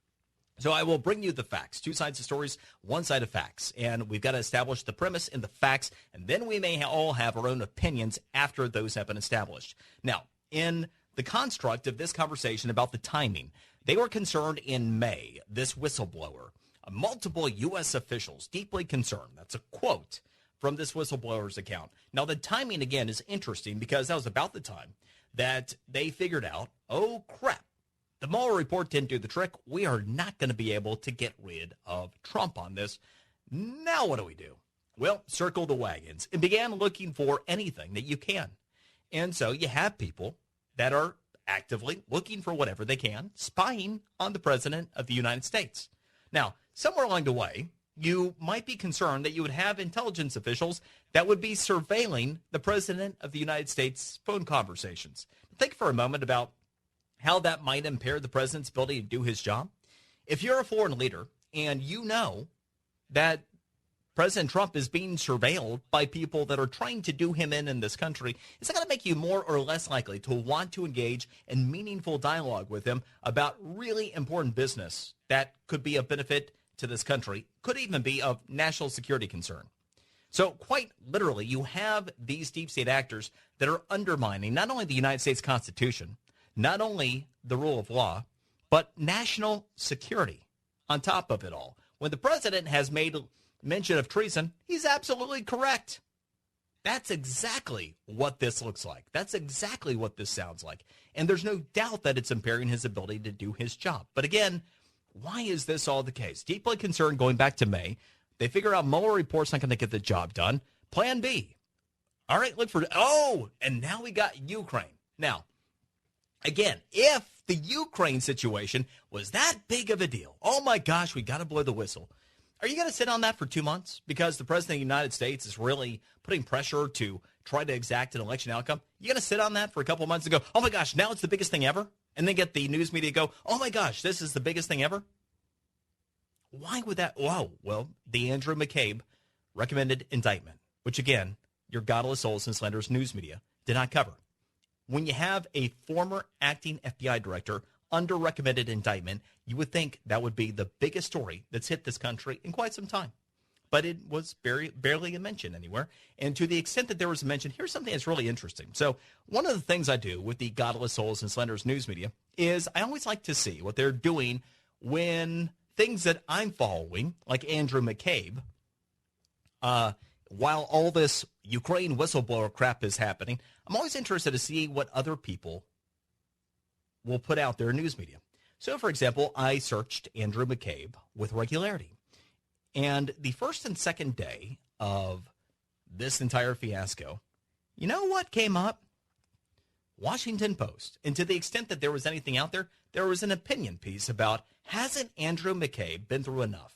So I will bring you the facts, two sides of stories, one side of facts. And we've got to establish the premise and the facts, and then we may all have our own opinions after those have been established. Now, in the construct of this conversation about the timing, they were concerned in May, this whistleblower, multiple U.S. officials deeply concerned. That's a quote from this whistleblower's account. Now, the timing, again, is interesting because that was about the time that they figured out, oh, crap, the Mueller report didn't do the trick. We are not going to be able to get rid of Trump on this. Now what do we do? Well, circle the wagons and began looking for anything that you can. And so you have people that are actively looking for whatever they can, spying on the President of the United States. Now, somewhere along the way, you might be concerned that you would have intelligence officials that would be surveilling the President of the United States' phone conversations. Think for a moment about how that might impair the president's ability to do his job. If you're a foreign leader and you know that President Trump is being surveilled by people that are trying to do him in this country, is that going to make you more or less likely to want to engage in meaningful dialogue with him about really important business that could be of benefit to this country, could even be of national security concern? So quite literally, you have these deep state actors that are undermining not only the United States Constitution, not only the rule of law, but national security on top of it all. When the president has made mention of treason, he's absolutely correct. That's exactly what this looks like. That's exactly what this sounds like. And there's no doubt that it's impairing his ability to do his job. But again, why is this all the case? Deeply concerned going back to May. They figure out Mueller report's not going to get the job done. Plan B. All right, look for, and now we got Ukraine. Now, again, if the Ukraine situation was that big of a deal, oh my gosh, we got to blow the whistle. Are you going to sit on that for 2 months because the President of the United States is really putting pressure to try to exact an election outcome? You going to sit on that for a couple of months and go, oh my gosh, now it's the biggest thing ever? And then get the news media go, oh my gosh, this is the biggest thing ever? Why would that? Wow. Well, the Andrew McCabe recommended indictment, which again, your godless souls and slanderous news media did not cover. When you have a former acting FBI director under recommended indictment, you would think that would be the biggest story that's hit this country in quite some time. But it was barely a mention anywhere. And to the extent that there was a mention, here's something that's really interesting. So one of the things I do with the godless souls and slanderous news media is I always like to see what they're doing when things that I'm following, like Andrew McCabe, while all this Ukraine whistleblower crap is happening, I'm always interested to see what other people will put out their news media. So, for example, I searched Andrew McCabe with regularity. And the first and second day of this entire fiasco, you know what came up? Washington Post. And to the extent that there was anything out there, there was an opinion piece about, hasn't Andrew McCabe been through enough?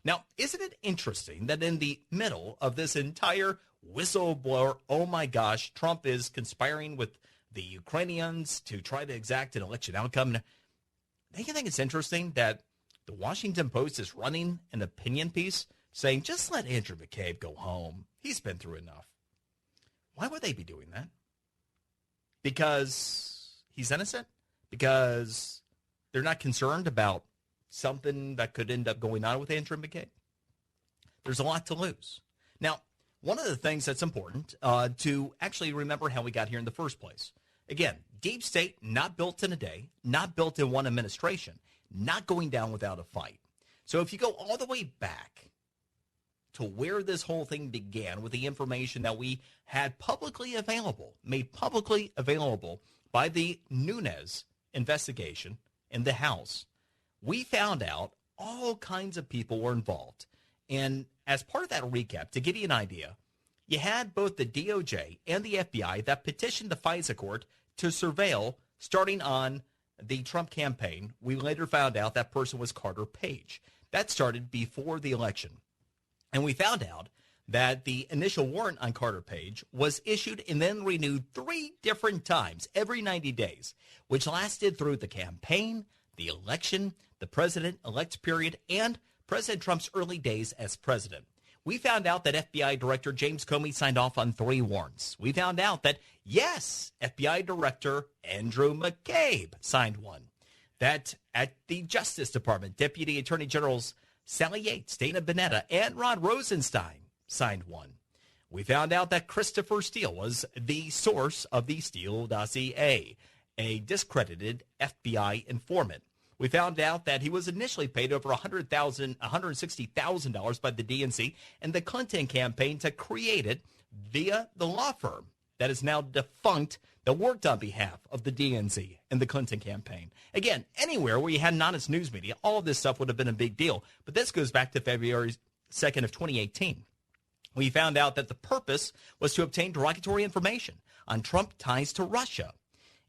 Now, isn't it interesting that in the middle of this entire whistleblower, oh my gosh, Trump is conspiring with the Ukrainians to try to exact an election outcome. Don't you think it's interesting that the Washington Post is running an opinion piece saying, just let Andrew McCabe go home. He's been through enough. Why would they be doing that? Because he's innocent? Because they're not concerned about something that could end up going on with Andrew McCabe? There's a lot to lose. Now, one of the things that's important to actually remember how we got here in the first place. Again, deep state, not built in a day, not built in one administration, not going down without a fight. So if you go all the way back to where this whole thing began with the information that we had publicly available, made publicly available by the Nunes investigation in the House, we found out all kinds of people were involved. And as part of that recap, to give you an idea, you had both the DOJ and the FBI that petitioned the FISA court to surveil starting on the Trump campaign. We later found out that person was Carter Page. That started before the election. And we found out that the initial warrant on Carter Page was issued and then renewed 3 different times every 90 days, which lasted through the campaign, the election, the president-elect period, and President Trump's early days as president. We found out that FBI Director James Comey signed off on 3 warrants. We found out that, yes, FBI Director Andrew McCabe signed one. That at the Justice Department, Deputy Attorney Generals Sally Yates, Dana Bonetta, and Rod Rosenstein signed one. We found out that Christopher Steele was the source of the Steele dossier, a discredited FBI informant. We found out that he was initially paid over $160,000 by the DNC and the Clinton campaign to create it via the law firm that is now defunct that worked on behalf of the DNC and the Clinton campaign. Again, anywhere where you had an honest news media, all of this stuff would have been a big deal. But this goes back to February 2nd of 2018. We found out that the purpose was to obtain derogatory information on Trump ties to Russia.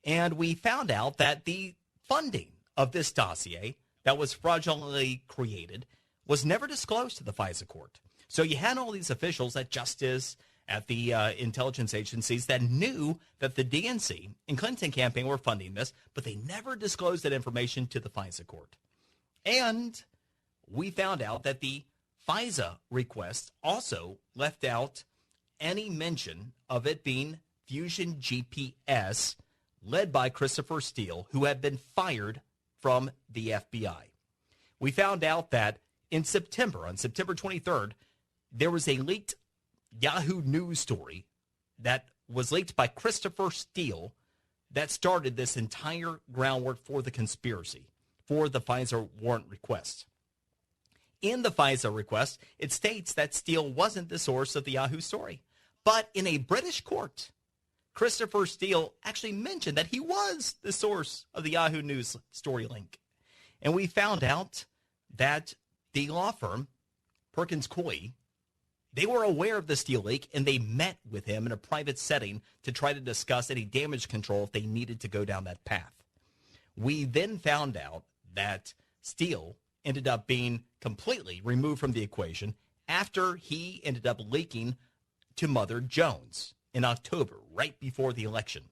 And we found out that the funding of this dossier that was fraudulently created was never disclosed to the FISA court. So you had all these officials at Justice, at the intelligence agencies that knew that the DNC and Clinton campaign were funding this, but they never disclosed that information to the FISA court. And we found out that the FISA request also left out any mention of it being Fusion GPS, led by Christopher Steele, who had been fired from the FBI. We found out that in September, on September 23rd, there was a leaked Yahoo News story that was leaked by Christopher Steele that started this entire groundwork for the conspiracy, for the FISA warrant request. In the FISA request, it states that Steele wasn't the source of the Yahoo story. But in a British court, Christopher Steele actually mentioned that he was the source of the Yahoo News story link. And we found out that the law firm, Perkins Coie, They were aware of the steel leak, and they met with him in a private setting to try to discuss any damage control if they needed to go down that path. We then found out that Steele ended up being completely removed from the equation after he ended up leaking to Mother Jones in October, right before the election.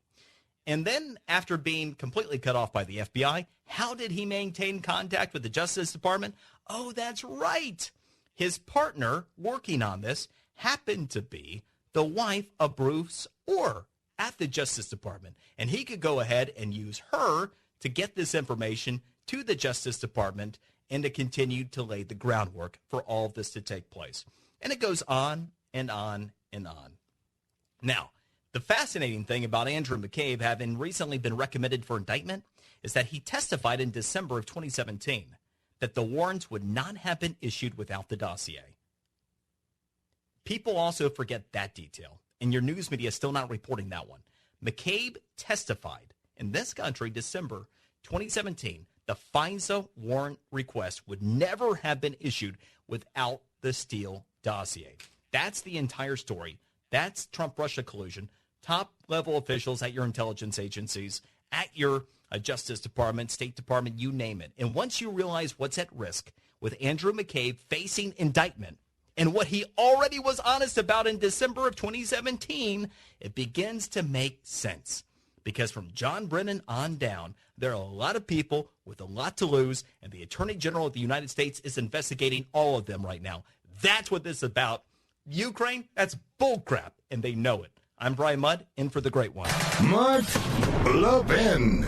And then after being completely cut off by the FBI, how did he maintain contact with the Justice Department? Oh, that's right. His partner working on this happened to be the wife of Bruce Orr at the Justice Department. And he could go ahead and use her to get this information to the Justice Department and to continue to lay the groundwork for all of this to take place. And it goes on and on and on. Now, the fascinating thing about Andrew McCabe having recently been recommended for indictment is that he testified in December of 2017 that the warrants would not have been issued without the dossier. People also forget that detail, and your news media is still not reporting that one. McCabe testified in this country, December 2017, the FISA warrant request would never have been issued without the Steele dossier. That's the entire story. That's Trump-Russia collusion. Top-level officials at your intelligence agencies, at your Justice Department, State Department, you name it. And once you realize what's at risk with Andrew McCabe facing indictment and what he already was honest about in December of 2017, it begins to make sense. Because from John Brennan on down, there are a lot of people with a lot to lose, and the Attorney General of the United States is investigating all of them right now. That's what this is about. Ukraine, that's bullcrap, and they know it. I'm Brian Mudd, in for the great one. Mark Levin.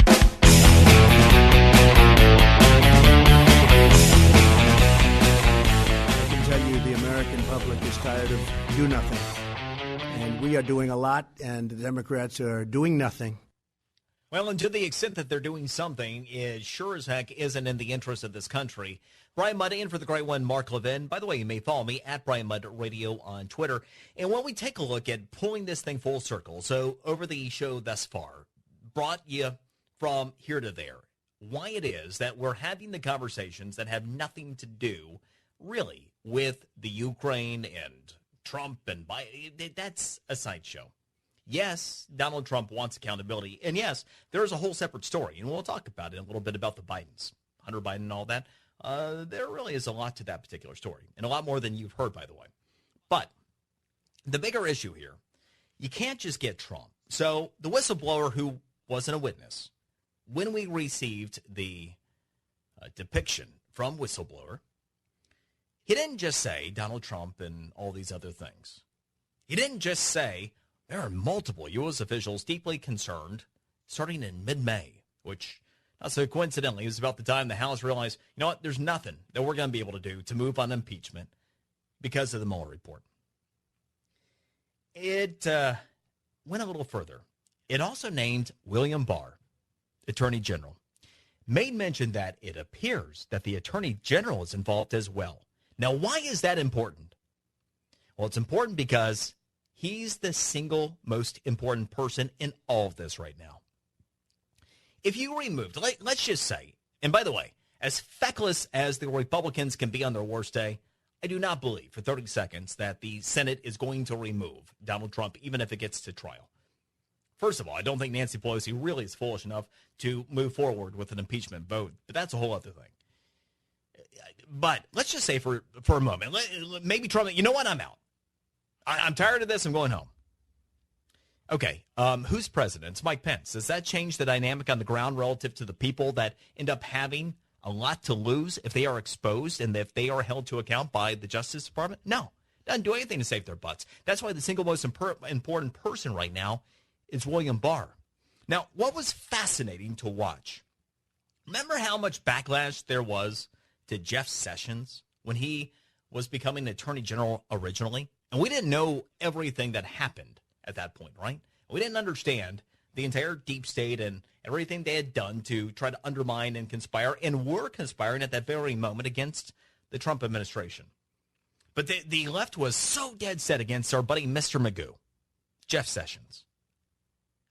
I can tell you the American public is tired of do nothing. And we are doing a lot, and the Democrats are doing nothing. Well, and to the extent that they're doing something, it sure as heck isn't in the interest of this country. Brian Mudd in for the great one, Mark Levin. By the way, you may follow me at Brian Mudd Radio on Twitter. And when we take a look at pulling this thing full circle, so over the show thus far, brought you from here to there, why it is that we're having the conversations that have nothing to do, really, with the Ukraine and Trump and Biden. That's a sideshow. Yes, Donald Trump wants accountability. And yes, there is a whole separate story. And we'll talk about it a little bit about the Bidens, Hunter Biden and all that. There really is a lot to that particular story. And a lot more than you've heard, by the way. But the bigger issue here, you can't just get Trump. So the whistleblower who wasn't a witness, when we received the depiction from whistleblower, he didn't just say Donald Trump and all these other things. He didn't just say there are multiple U.S. officials deeply concerned starting in mid-May, which, not so coincidentally, was about the time the House realized, you know what, there's nothing that we're going to be able to do to move on impeachment because of the Mueller report. It went a little further. It also named William Barr, Attorney General. Made mention that it appears that the Attorney General is involved as well. Now, why is that important? Well, it's important because he's the single most important person in all of this right now. If you removed, let's just say, and by the way, as feckless as the Republicans can be on their worst day, I do not believe for 30 seconds that the Senate is going to remove Donald Trump, even if it gets to trial. First of all, I don't think Nancy Pelosi really is foolish enough to move forward with an impeachment vote, but that's a whole other thing. But let's just say for a moment, maybe Trump, you know what, I'm out. I'm tired of this. I'm going home. Okay, who's president? It's Mike Pence. Does that change the dynamic on the ground relative to the people that end up having a lot to lose if they are exposed and if they are held to account by the Justice Department? No, doesn't do anything to save their butts. That's why the single most important person right now is William Barr. Now, what was fascinating to watch, remember how much backlash there was to Jeff Sessions when he was becoming Attorney General originally? And we didn't know everything that happened at that point, right? We didn't understand the entire deep state and everything they had done to try to undermine and conspire, and were conspiring at that very moment against the Trump administration. But the left was so dead set against our buddy Mr. Magoo, Jeff Sessions.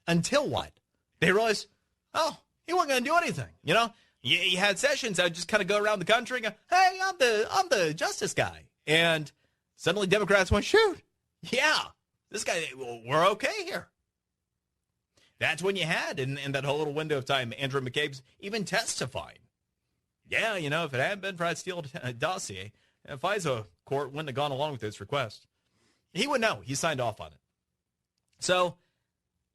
Until what? They realized, oh, he wasn't going to do anything. You know, You had Sessions that would just kind of go around the country and go, hey, I'm the justice guy. And suddenly Democrats went, shoot, yeah, this guy, we're okay here. That's when you had, in that whole little window of time, Andrew McCabe's even testifying. Yeah, if it hadn't been for that Steele dossier, FISA court wouldn't have gone along with this request. He would know. He signed off on it. So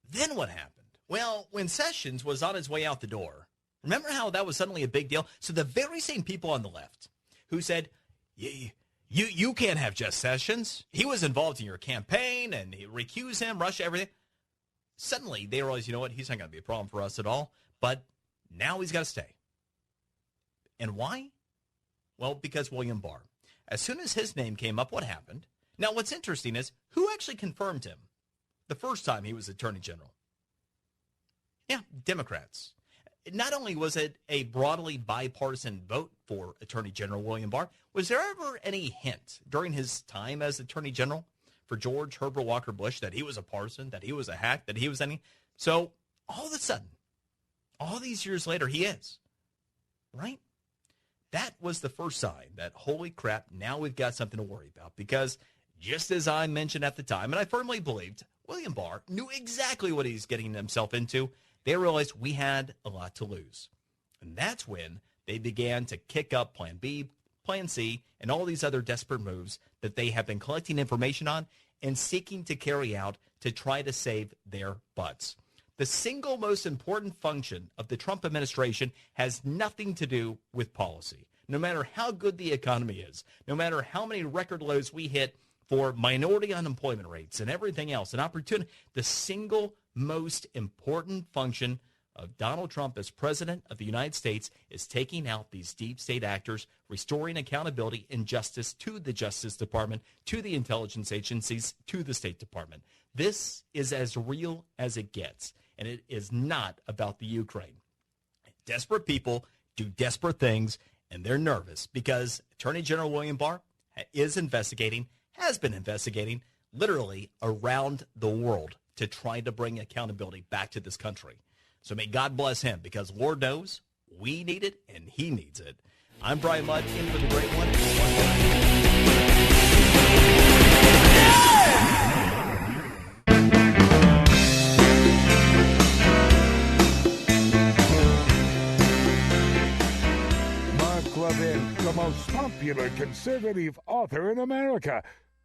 then what happened? Well, when Sessions was on his way out the door, remember how that was suddenly a big deal? So the very same people on the left who said, you can't have Jeff Sessions. He was involved in your campaign and recuse him, Russia, everything. Suddenly they realized, you know what? He's not going to be a problem for us at all. But now he's got to stay. And why? Well, because William Barr. As soon as his name came up, what happened? Now, what's interesting is who actually confirmed him the first time he was Attorney General? Yeah, Democrats. Not only was it a broadly bipartisan vote for Attorney General William Barr, was there ever any hint during his time as Attorney General for George Herbert Walker Bush that he was a partisan, that he was a hack, that he was any? So all of a sudden, all these years later, he is. Right? That was the first sign that, holy crap, now we've got something to worry about. Because just as I mentioned at the time, and I firmly believed, William Barr knew exactly what he's getting himself into. They realized we had a lot to lose. And that's when they began to kick up Plan B, Plan C, and all these other desperate moves that they have been collecting information on and seeking to carry out to try to save their butts. The single most important function of the Trump administration has nothing to do with policy. No matter how good the economy is, no matter how many record lows we hit for minority unemployment rates and everything else, an opportunity, the single most important function of Donald Trump as president of the United States is taking out these deep state actors, restoring accountability and justice to the Justice Department, to the intelligence agencies, to the State Department. This is as real as it gets, and it is not about the Ukraine. Desperate people do desperate things, and they're nervous because Attorney General William Barr has been investigating literally around the world to try to bring accountability back to this country. So may God bless him, because Lord knows we need it and he needs it. I'm Brian Mudd, in for the great one. Mark Levin, the most popular conservative author in America.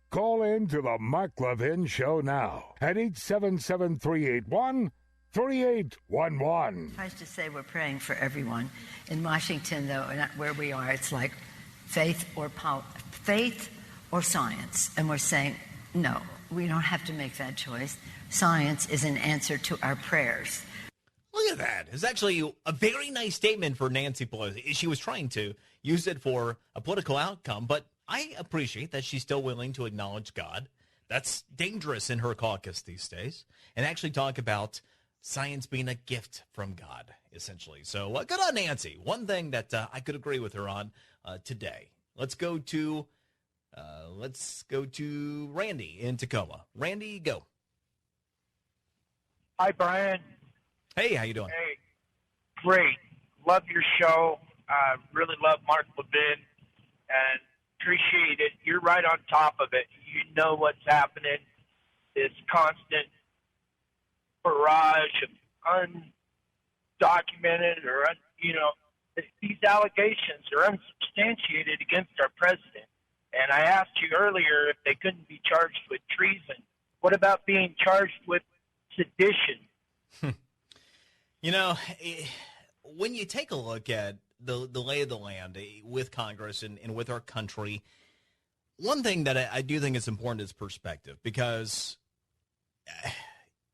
Call in to the Mark Levin Show now at 877-381-3811. Tries to say we're praying for everyone. In Washington, though, where we are, it's like faith or science. And we're saying, no, we don't have to make that choice. Science is an answer to our prayers. Look at that. It's actually a very nice statement for Nancy Pelosi. She was trying to use it for a political outcome, but I appreciate that she's still willing to acknowledge God. That's dangerous in her caucus these days. And actually talk about science being a gift from God, essentially. So good on Nancy. One thing that I could agree with her on today. Let's go to Randy in Tacoma. Randy, go. Hi, Brian. Hey, how you doing? Hey, great. Love your show. Really love Mark Levin and appreciate it. You're right on top of it. You know what's happening. This constant barrage of undocumented or, these allegations are unsubstantiated against our president. And I asked you earlier if they couldn't be charged with treason. What about being charged with sedition? When you take a look at the lay of the land with Congress and with our country, one thing that I do think is important is perspective, because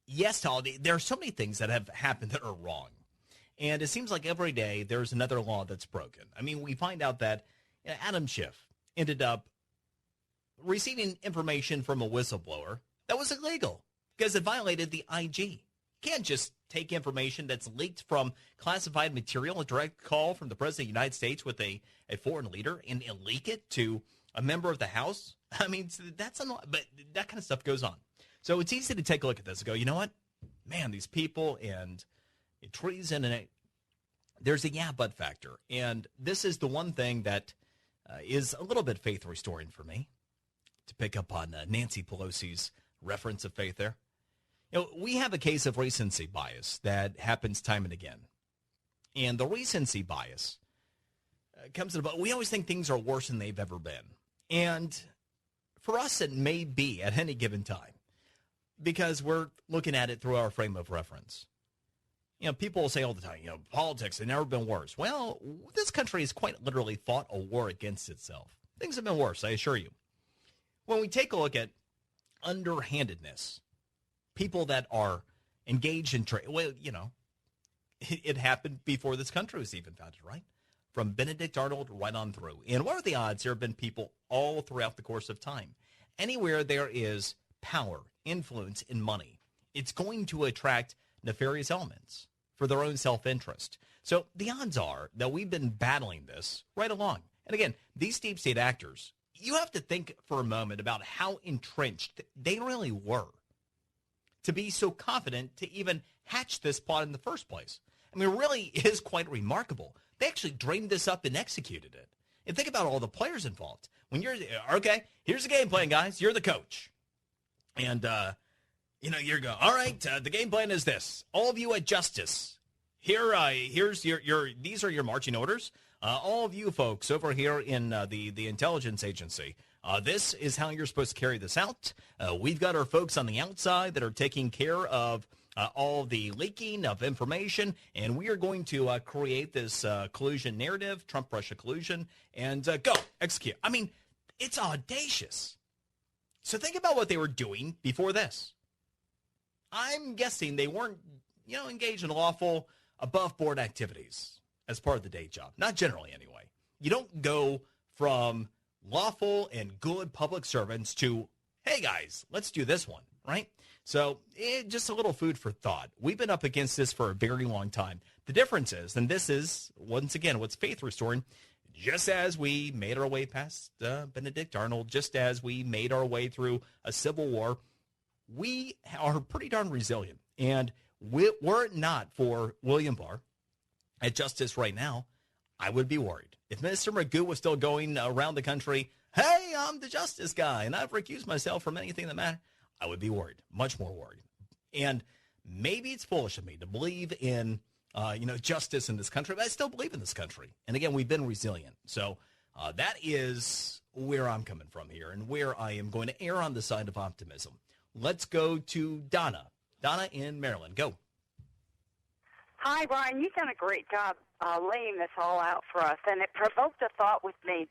yes, there are so many things that have happened that are wrong. And it seems like every day there's another law that's broken. I mean, we find out that Adam Schiff ended up receiving information from a whistleblower that was illegal because it violated the IG. You can't just take information that's leaked from classified material, a direct call from the President of the United States with a foreign leader, and leak it to a member of the House. I mean, that's a lot, but that kind of stuff goes on. So it's easy to take a look at this and go, you know what? Man, these people and treason, and there's a yeah, but factor. And this is the one thing that is a little bit faith restoring for me, to pick up on Nancy Pelosi's reference of faith there. We have a case of recency bias that happens time and again. And the recency bias comes about, we always think things are worse than they've ever been. And for us, it may be at any given time, because we're looking at it through our frame of reference. People will say all the time, politics have never been worse. Well, this country has quite literally fought a war against itself. Things have been worse, I assure you. When we take a look at underhandedness, people that are engaged in trade, well, it happened before this country was even founded, right? From Benedict Arnold right on through. And what are the odds? There have been people all throughout the course of time. Anywhere there is power, influence, and money, it's going to attract nefarious elements for their own self-interest. So the odds are that we've been battling this right along. And again, these deep state actors, you have to think for a moment about how entrenched they really were to be so confident to even hatch this plot in the first place. I mean, it really is quite remarkable. They actually dreamed this up and executed it. And think about all the players involved. When you're, okay, here's the game plan, guys. You're the coach. And, you're going, all right, the game plan is this. All of you at Justice, here's these are your marching orders. All of you folks over here in the intelligence agency, this is how you're supposed to carry this out. We've got our folks on the outside that are taking care of all the leaking of information, and we are going to create this collusion narrative, Trump-Russia collusion, and go, execute. I mean, it's audacious. So think about what they were doing before this. I'm guessing they weren't, engaged in lawful above-board activities as part of the day job. Not generally, anyway. You don't go from lawful and good public servants to, hey, guys, let's do this one, right? So just a little food for thought. We've been up against this for a very long time. The difference is, and this is, once again, what's faith restoring, just as we made our way past Benedict Arnold, just as we made our way through a civil war, we are pretty darn resilient. And were it not for William Barr at Justice right now, I would be worried. If Mr. Magoo was still going around the country, hey, I'm the justice guy, and I've recused myself from anything that matters, I would be worried, much more worried. And maybe it's foolish of me to believe in, justice in this country, but I still believe in this country. And again, we've been resilient. So that is where I'm coming from here and where I am going to err on the side of optimism. Let's go to Donna. Donna in Maryland. Go. Hi, Brian. You've done a great job laying this all out for us, and it provoked a thought with me.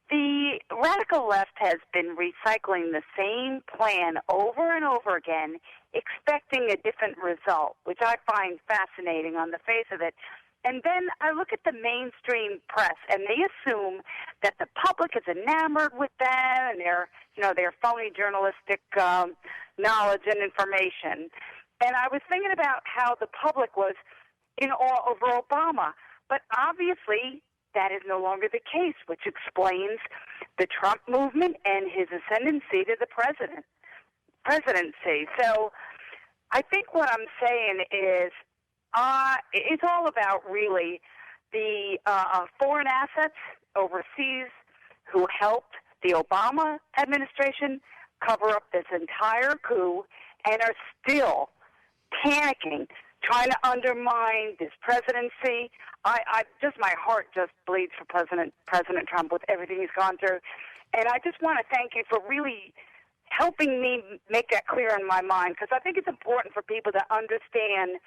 The radical left has been recycling the same plan over and over again, expecting a different result, which I find fascinating on the face of it. And then I look at the mainstream press, and they assume that the public is enamored with them and their phony journalistic knowledge and information. And I was thinking about how the public was in awe over Obama, but obviously that is no longer the case, which explains the Trump movement and his ascendancy to the presidency. So I think what I'm saying is it's all about really the foreign assets overseas who helped the Obama administration cover up this entire coup and are still panicking, trying to undermine this presidency. My heart just bleeds for President Trump with everything he's gone through. And I just want to thank you for really helping me make that clear in my mind, because I think it's important for people to understand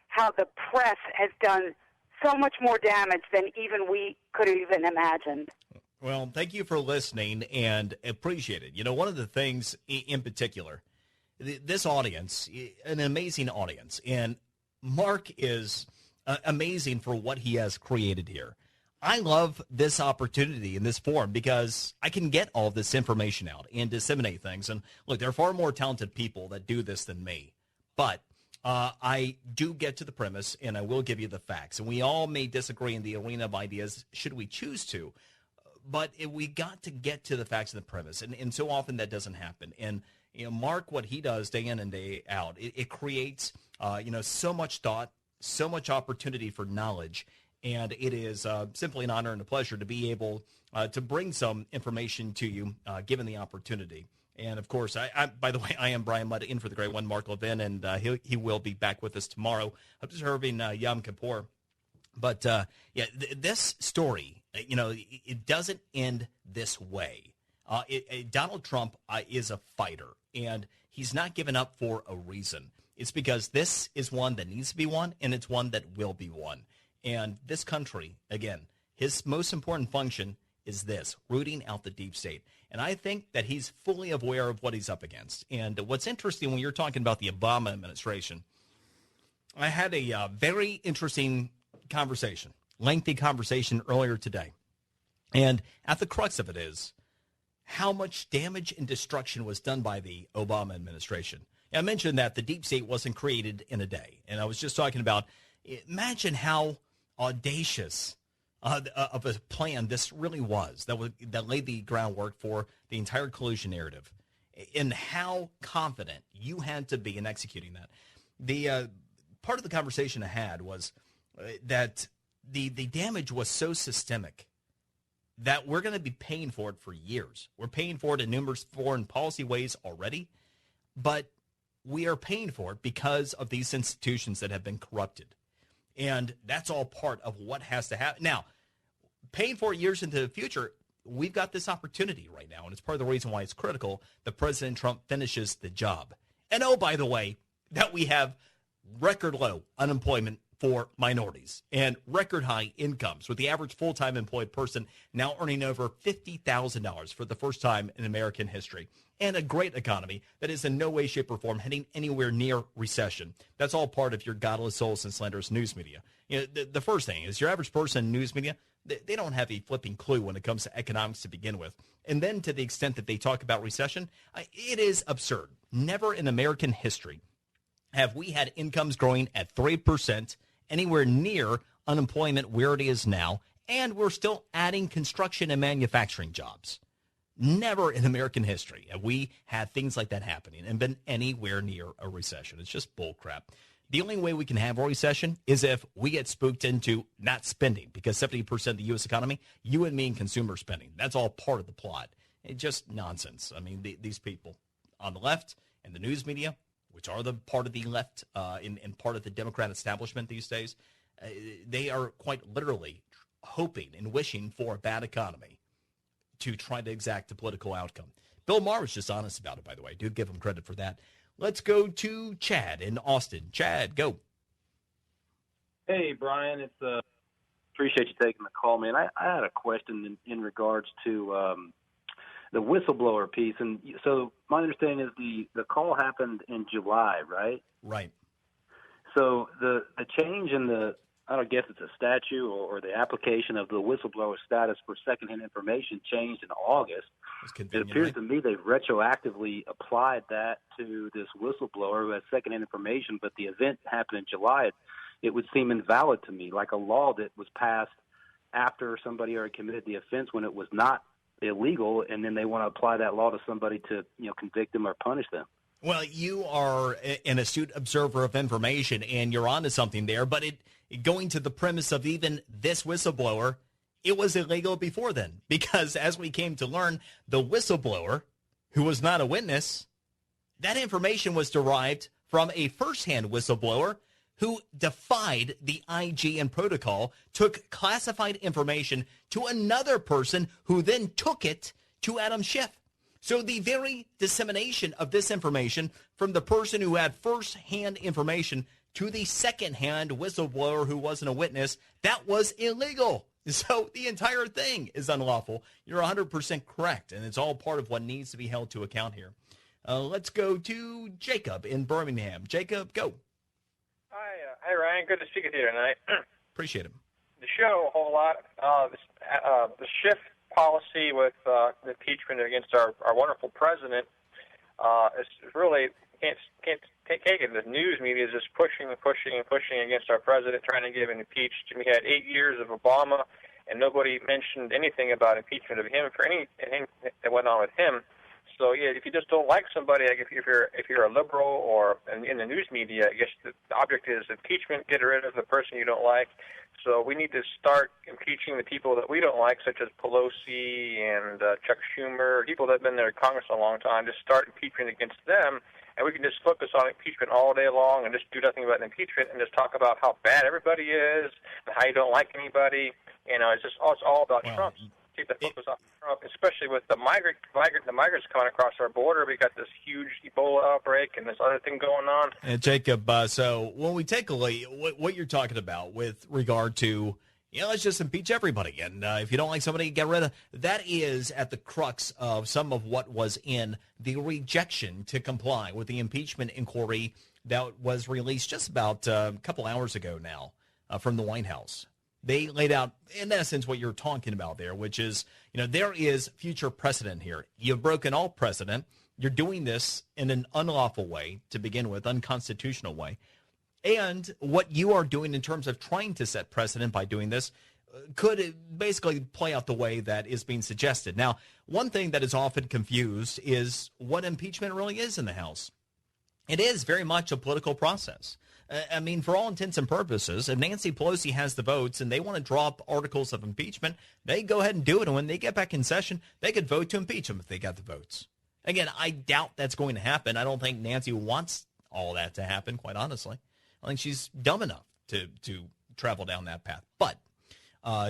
how the press has done so much more damage than even we could have even imagined. Well, thank you for listening and appreciate it. One of the things in particular, this audience, an amazing audience, and Mark is amazing for what he has created here. I love this opportunity in this forum because I can get all this information out and disseminate things. And look, there are far more talented people that do this than me. But I do get to the premise, and I will give you the facts. And we all may disagree in the arena of ideas, should we choose to. But we got to get to the facts and the premise. And so often that doesn't happen. And Mark, what he does day in and day out, it creates so much thought, so much opportunity for knowledge. And it is simply an honor and a pleasure to be able to bring some information to you, given the opportunity. And, of course, by the way, I am Brian Mudd in for the great one, Mark Levin, and he will be back with us tomorrow observing Yom Kippur. But, this story, it doesn't end this way. Donald Trump is a fighter, and he's not given up for a reason. It's because this is one that needs to be won, and it's one that will be won. And this country, again, his most important function is this, rooting out the deep state. And I think that he's fully aware of what he's up against. And what's interesting when you're talking about the Obama administration, I had a very interesting conversation, lengthy conversation earlier today. And at the crux of it is how much damage and destruction was done by the Obama administration. I mentioned that the deep state wasn't created in a day. And I was just talking about, imagine how audacious of a plan this really was that laid the groundwork for the entire collusion narrative, and how confident you had to be in executing that. The part of the conversation I had was that the damage was so systemic that we're going to be paying for it for years. We're paying for it in numerous foreign policy ways already, but we are paying for it because of these institutions that have been corrupted. And that's all part of what has to happen. Now, paying for it years into the future, we've got this opportunity right now, and it's part of the reason why it's critical that President Trump finishes the job. And oh, by the way, that we have record low unemployment for minorities and record high incomes, with the average full-time employed person now earning over $50,000 for the first time in American history, and a great economy that is in no way, shape, or form heading anywhere near recession. That's all part of your godless, soulless, and slanderous news media. The first thing is your average person in news media, they don't have a flipping clue when it comes to economics to begin with. And then to the extent that they talk about recession, it is absurd. Never in American history have we had incomes growing at 3%, anywhere near unemployment where it is now, and we're still adding construction and manufacturing jobs. Never in American history have we had things like that happening and been anywhere near a recession. It's just bull crap. The only way we can have a recession is if we get spooked into not spending, because 70% of the U.S. economy, you and me, and consumer spending. That's all part of the plot. It's just nonsense. I mean, these people on the left and the news media, which are the part of the left and part of the Democrat establishment these days, they are quite literally hoping and wishing for a bad economy to try to exact a political outcome. Bill Maher was just honest about it, by the way. I do give him credit for that. Let's go to Chad in Austin. Chad, go. Hey, Brian. It's appreciate you taking the call, man. I had a question in regards to the whistleblower piece. And so my understanding is the call happened in July, right? Right. So the change in the, I don't guess it's a statute or the application of the whistleblower status for secondhand information changed in August. It appears to me they've retroactively applied that to this whistleblower who has secondhand information, but the event happened in July. It would seem invalid to me, like a law that was passed after somebody already committed the offense when it was not illegal, and then they want to apply that law to somebody to, convict them or punish them. Well, you are an astute observer of information, and you're onto something there, but going to the premise of even this whistleblower, it was illegal before then, because as we came to learn, the whistleblower, who was not a witness, that information was derived from a first-hand whistleblower who defied the IGN protocol, took classified information to another person who then took it to Adam Schiff. So the very dissemination of this information from the person who had first-hand information to the second-hand whistleblower who wasn't a witness, that was illegal. So the entire thing is unlawful. You're 100% correct, and it's all part of what needs to be held to account here. Let's go to Jacob in Birmingham. Jacob, go. Hi, Ryan. Good to speak with you tonight. Appreciate it. The show a whole lot. The shift policy with the impeachment against our wonderful president is really can't take it. The news media is just pushing against our president, trying to get him impeached. We had 8 years of Obama, and nobody mentioned anything about impeachment of him for anything that went on with him. So yeah, if you just don't like somebody, like if you're a liberal or in the news media, I guess the object is impeachment, get rid of the person you don't like. So we need to start impeaching the people that we don't like, such as Pelosi and Chuck Schumer, people that have been there in Congress a long time. Just start impeachment against them, and we can just focus on impeachment all day long and just do nothing but impeachment and just talk about how bad everybody is and how you don't like anybody. It's all about Trump. Keep the focus off Trump, especially with the migrants coming across our border. We got this huge Ebola outbreak and this other thing going on. And Jacob, so when we take a look, what you're talking about with regard to, let's just impeach everybody, and if you don't like somebody, get rid of. That is at the crux of some of what was in the rejection to comply with the impeachment inquiry that was released just about a couple hours ago now from the White House. They laid out, in essence, what you're talking about there, which is, there is future precedent here. You've broken all precedent. You're doing this in an unlawful way to begin with, unconstitutional way. And what you are doing in terms of trying to set precedent by doing this could basically play out the way that is being suggested. Now, one thing that is often confused is what impeachment really is in the House. It is very much a political process. I mean, for all intents and purposes, if Nancy Pelosi has the votes and they want to draw up articles of impeachment, they go ahead and do it. And when they get back in session, they could vote to impeach them if they got the votes. Again, I doubt that's going to happen. I don't think Nancy wants all that to happen, quite honestly. I think she's dumb enough to travel down that path. But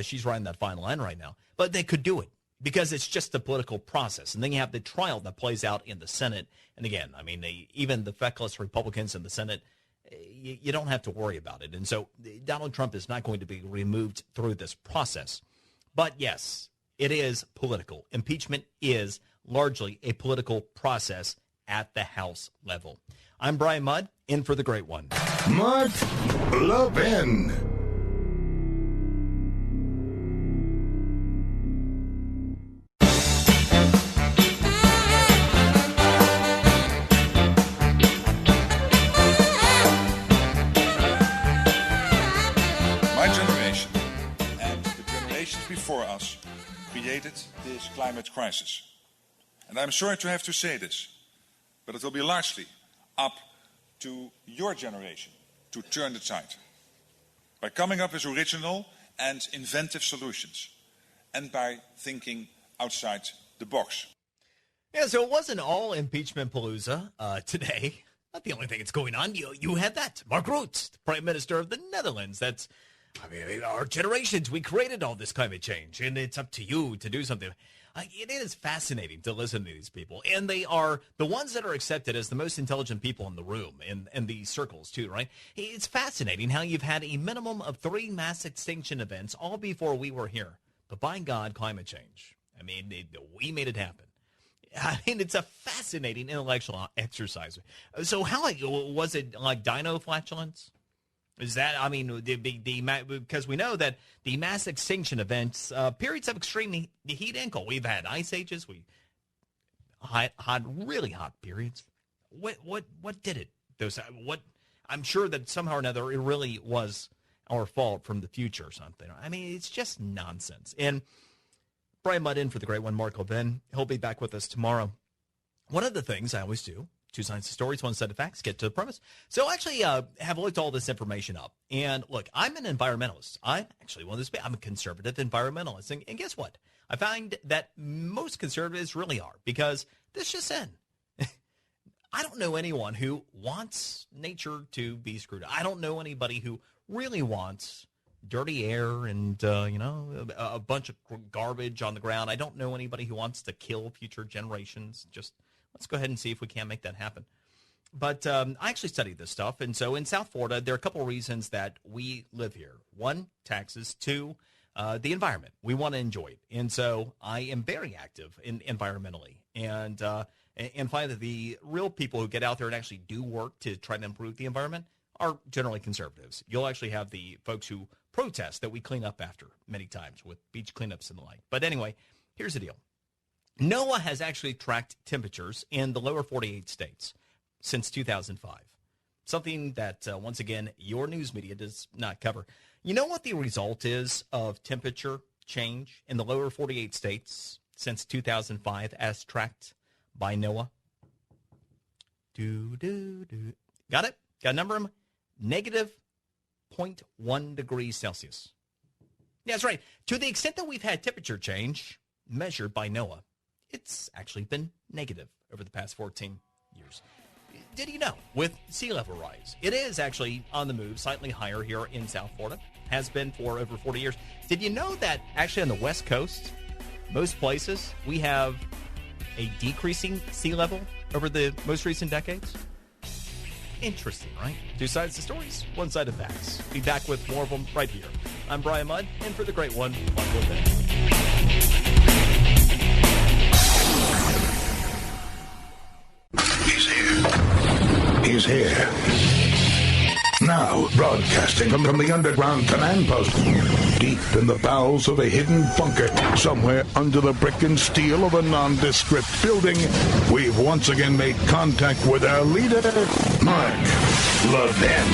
she's riding that fine line right now. But they could do it because it's just the political process. And then you have the trial that plays out in the Senate. And again, I mean, even the feckless Republicans in the Senate, you don't have to worry about it. And so Donald Trump is not going to be removed through this process. But yes, it is political. Impeachment is largely a political process at the House level. I'm Brian Mudd, in for the great one. Mudd Levin. Before us created this climate crisis. And I'm sorry to have to say this, but it will be largely up to your generation to turn the tide by coming up with original and inventive solutions and by thinking outside the box. Yeah, so it wasn't all impeachment palooza today. Not the only thing that's going on. You had that. Mark Rutte, the Prime Minister of the Netherlands. Our generations, we created all this climate change, and it's up to you to do something. It is fascinating to listen to these people, and they are the ones that are accepted as the most intelligent people in the room, in these circles, too, right? It's fascinating how you've had a minimum of 3 mass extinction events all before we were here. But by God, climate change. I mean, we made it happen. I mean, it's a fascinating intellectual exercise. So how, was it like dino flatulence? Is that, I mean, because we know that the mass extinction events, periods of extreme heat and cold. We've had ice ages, really hot periods. What did it? I'm sure that somehow or another it really was our fault from the future or something. I mean, it's just nonsense. And Brian Mudd in for the great one, Mark Levin. He'll be back with us tomorrow. One of the things I always do, 2 sides of stories, 1 set of facts, get to the premise. So I actually have looked all this information up. And look, I'm an environmentalist. I'm actually I'm a conservative environmentalist. And guess what? I find that most conservatives really are, because this just in. I don't know anyone who wants nature to be screwed up. I don't know anybody who really wants dirty air and, a bunch of garbage on the ground. I don't know anybody who wants to kill future generations. Just let's go ahead and see if we can make that happen. But I actually studied this stuff. And so in South Florida, there are a couple of reasons that we live here. 1, taxes. 2, the environment. We want to enjoy it. And so I am very active environmentally. And find that the real people who get out there and actually do work to try to improve the environment are generally conservatives. You'll actually have the folks who protest that we clean up after many times with beach cleanups and the like. But anyway, here's the deal. NOAA has actually tracked temperatures in the lower 48 states since 2005, something that, once again, your news media does not cover. You know what the result is of temperature change in the lower 48 states since 2005 as tracked by NOAA. Got it? Got a number? Negative 0.1 degrees Celsius. Yeah, that's right. To the extent that we've had temperature change measured by NOAA, it's actually been negative over the past 14 years. Did you know, with sea level rise, it is actually on the move, slightly higher here in South Florida, has been for over 40 years. Did you know that actually on the West Coast, most places, we have a decreasing sea level over the most recent decades? Interesting, right? Two sides to stories, one side of facts. Be back with more of them right here. I'm Brian Mudd, and for the great one, Mark Levin. He's here. Now, broadcasting from the underground command post, deep in the bowels of a hidden bunker, somewhere under the brick and steel of a nondescript building, we've once again made contact with our leader, Mark Levin.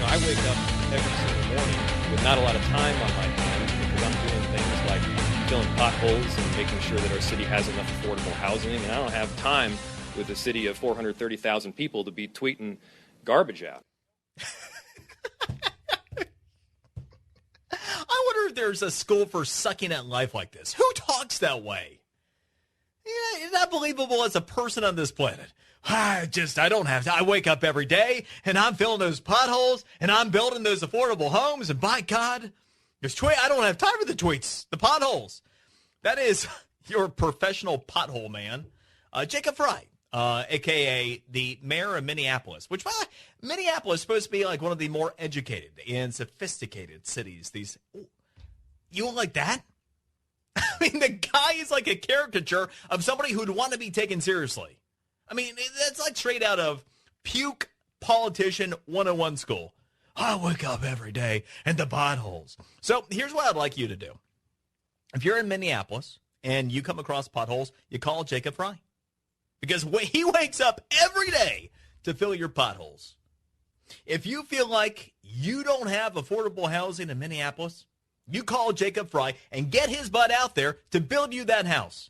I wake up every single morning with not a lot of time on my hands because I'm doing things like filling potholes and making sure that our city has enough affordable housing. And I don't have time with a city of 430,000 people to be tweeting garbage out. I wonder if there's a school for sucking at life like this. Who talks that way? Yeah, it's not believable as a person on this planet. I don't have to. I wake up every day and I'm filling those potholes and I'm building those affordable homes. And by God, I don't have time for the tweets, the potholes. That is your professional pothole man, Jacob Fry, a.k.a. the mayor of Minneapolis, which, by the way, Minneapolis is supposed to be like one of the more educated and sophisticated cities. You look like that? I mean, the guy is like a caricature of somebody who'd want to be taken seriously. I mean, that's like straight out of Puke Politician 101 school. I wake up every day and the potholes. So here's what I'd like you to do. If you're in Minneapolis and you come across potholes, you call Jacob Fry. Because he wakes up every day to fill your potholes. If you feel like you don't have affordable housing in Minneapolis, you call Jacob Fry and get his butt out there to build you that house.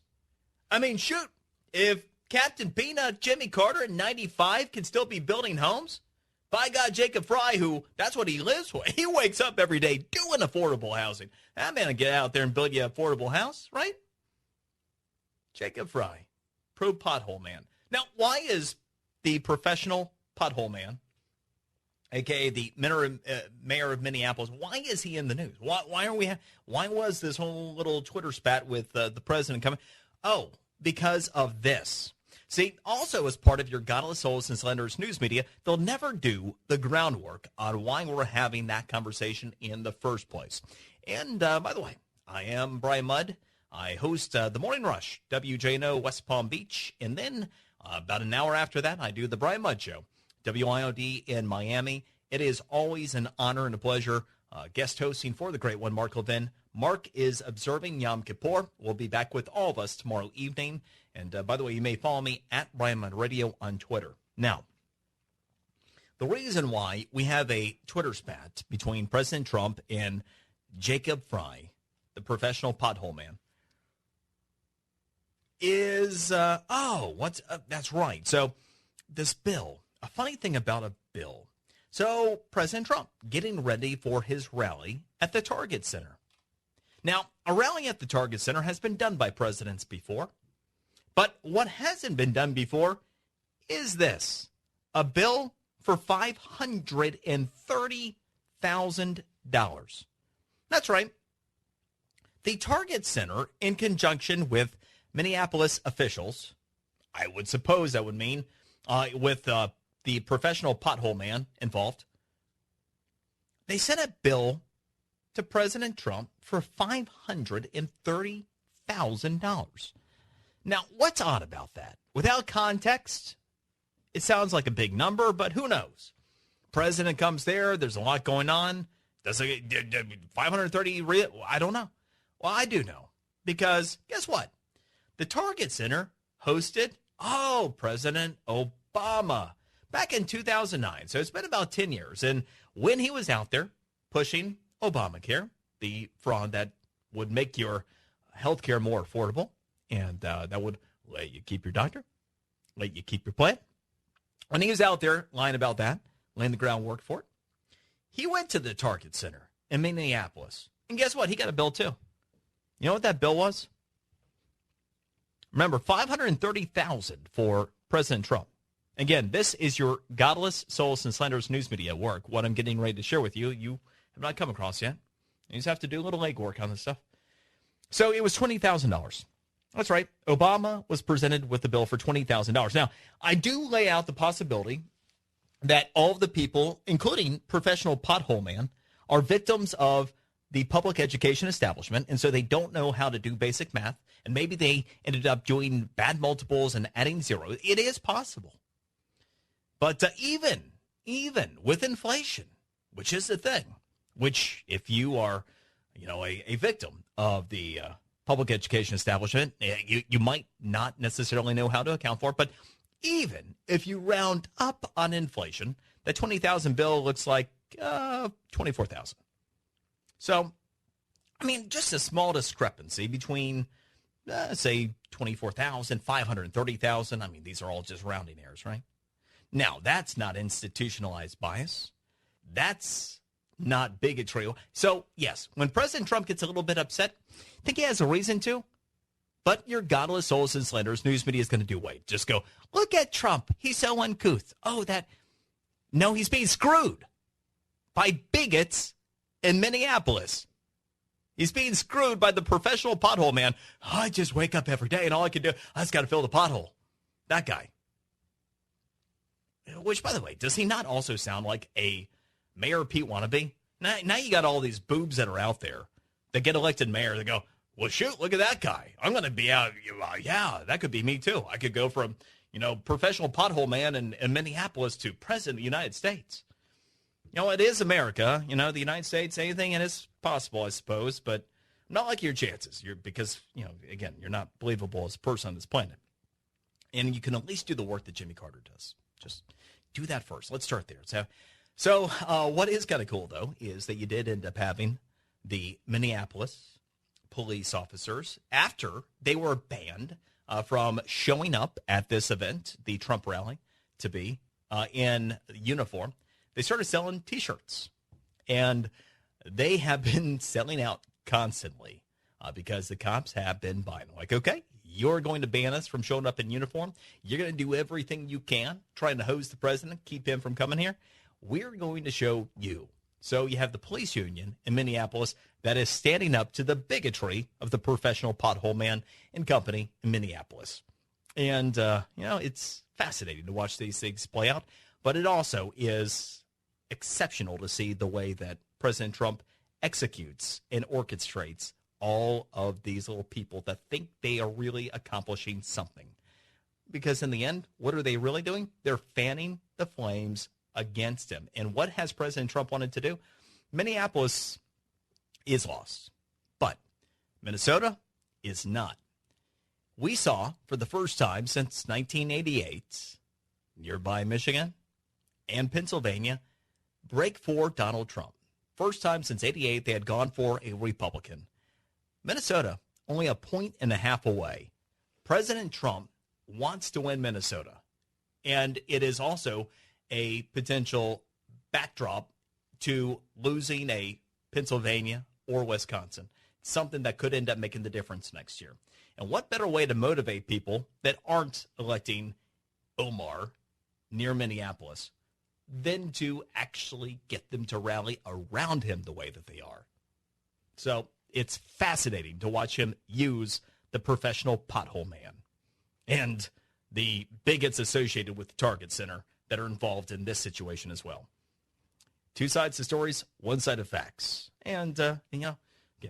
I mean, shoot, if Captain Peanut Jimmy Carter in 95 can still be building homes, by God, Jacob Fry, who that's what he lives for, he wakes up every day doing affordable housing. That man will get out there and build you an affordable house, right? Jacob Fry, pro pothole man. Now, why is the professional pothole man, a.k.a. the mayor of Minneapolis, why is he in the news? Why was this whole little Twitter spat with the president coming? Oh, because of this. See, also as part of your godless souls and slanderous news media, they'll never do the groundwork on why we're having that conversation in the first place. And by the way, I am Brian Mudd. I host The Morning Rush, WJNO West Palm Beach. And then about an hour after that, I do The Brian Mudd Show, WIOD in Miami. It is always an honor and a pleasure guest hosting for the great one, Mark Levin. Mark is observing Yom Kippur. We'll be back with all of us tomorrow evening. And by the way, you may follow me at Brian Mudd Radio on Twitter. Now, the reason why we have a Twitter spat between President Trump and Jacob Fry, the professional pothole man, is, that's right. So this bill, a funny thing about a bill. So President Trump getting ready for his rally at the Target Center. Now, a rally at the Target Center has been done by presidents before. But what hasn't been done before is this, a bill for $530,000. That's right. The Target Center, in conjunction with Minneapolis officials, I would suppose that would mean with the professional pothole man involved, they sent a bill to President Trump for $530,000. Now, what's odd about that? Without context, it sounds like a big number, but who knows? President comes there. There's a lot going on. Does it 530 real? I don't know. Well, I do know because guess what? The Target Center hosted, President Obama back in 2009. So it's been about 10 years. And when he was out there pushing Obamacare, the fraud that would make your health care more affordable, and that would let you keep your doctor, let you keep your plan. When he was out there lying about that, laying the groundwork for it, he went to the Target Center in Minneapolis. And guess what? He got a bill, too. You know what that bill was? Remember, $530,000 for President Trump. Again, this is your godless, soulless, and slanderous news media at work. What I'm getting ready to share with you, you have not come across yet. You just have to do a little legwork on this stuff. So it was $20,000. That's right. Obama was presented with the bill for $20,000. Now, I do lay out the possibility that all of the people, including professional pothole man, are victims of the public education establishment, and so they don't know how to do basic math, and maybe they ended up doing bad multiples and adding zeros. It is possible. But even with inflation, which is the thing, which if you are, a victim of the public education establishment, you might not necessarily know how to account for it. But even if you round up on inflation, that $20,000 bill looks like $24,000. So, just a small discrepancy between, say, $24,000, $530,000. These are all just rounding errors, right? Now, that's not institutionalized bias. That's not bigotry. So, yes, when President Trump gets a little bit upset, I think he has a reason to. But your godless, soulless, and slanderous news media is going to do away. Just go, look at Trump. He's so uncouth. No, he's being screwed by bigots in Minneapolis. He's being screwed by the professional pothole man. I just wake up every day and all I can do, I just got to fill the pothole. That guy. Which, by the way, does he not also sound like a Mayor Pete wannabe? Now you got all these boobs that are out there that get elected mayor. They go, well, shoot, look at that guy. I'm going to be out. Yeah, that could be me, too. I could go from, professional pothole man in Minneapolis to president of the United States. It is America. The United States, anything is possible, I suppose, but not like your chances. Because, again, you're not believable as a person on this planet. And you can at least do the work that Jimmy Carter does. Just do that first. Let's start there. So what is kind of cool, though, is that you did end up having the Minneapolis police officers, after they were banned from showing up at this event, the Trump rally, to be in uniform, they started selling T-shirts. And they have been selling out constantly because the cops have been buying them. Like, okay, you're going to ban us from showing up in uniform. You're going to do everything you can, trying to hose the president, keep him from coming here. We're going to show you. So you have the police union in Minneapolis that is standing up to the bigotry of the professional pothole man and company in Minneapolis. And, it's fascinating to watch these things play out. But it also is exceptional to see the way that President Trump executes and orchestrates all of these little people that think they are really accomplishing something. Because in the end, what are they really doing? They're fanning the flames against him. And what has President Trump wanted to do? Minneapolis is lost, but Minnesota is not. We saw for the first time since 1988, nearby Michigan and Pennsylvania, break for Donald Trump. First time since 88 they had gone for a Republican. Minnesota, only 1.5 points away. President Trump wants to win Minnesota. And it is also a potential backdrop to losing a Pennsylvania or Wisconsin, something that could end up making the difference next year. And what better way to motivate people that aren't electing Omar near Minneapolis than to actually get them to rally around him the way that they are. So it's fascinating to watch him use the professional pothole man and the bigots associated with the Target Center that are involved in this situation as well. Two sides to stories, one side of facts. And, again,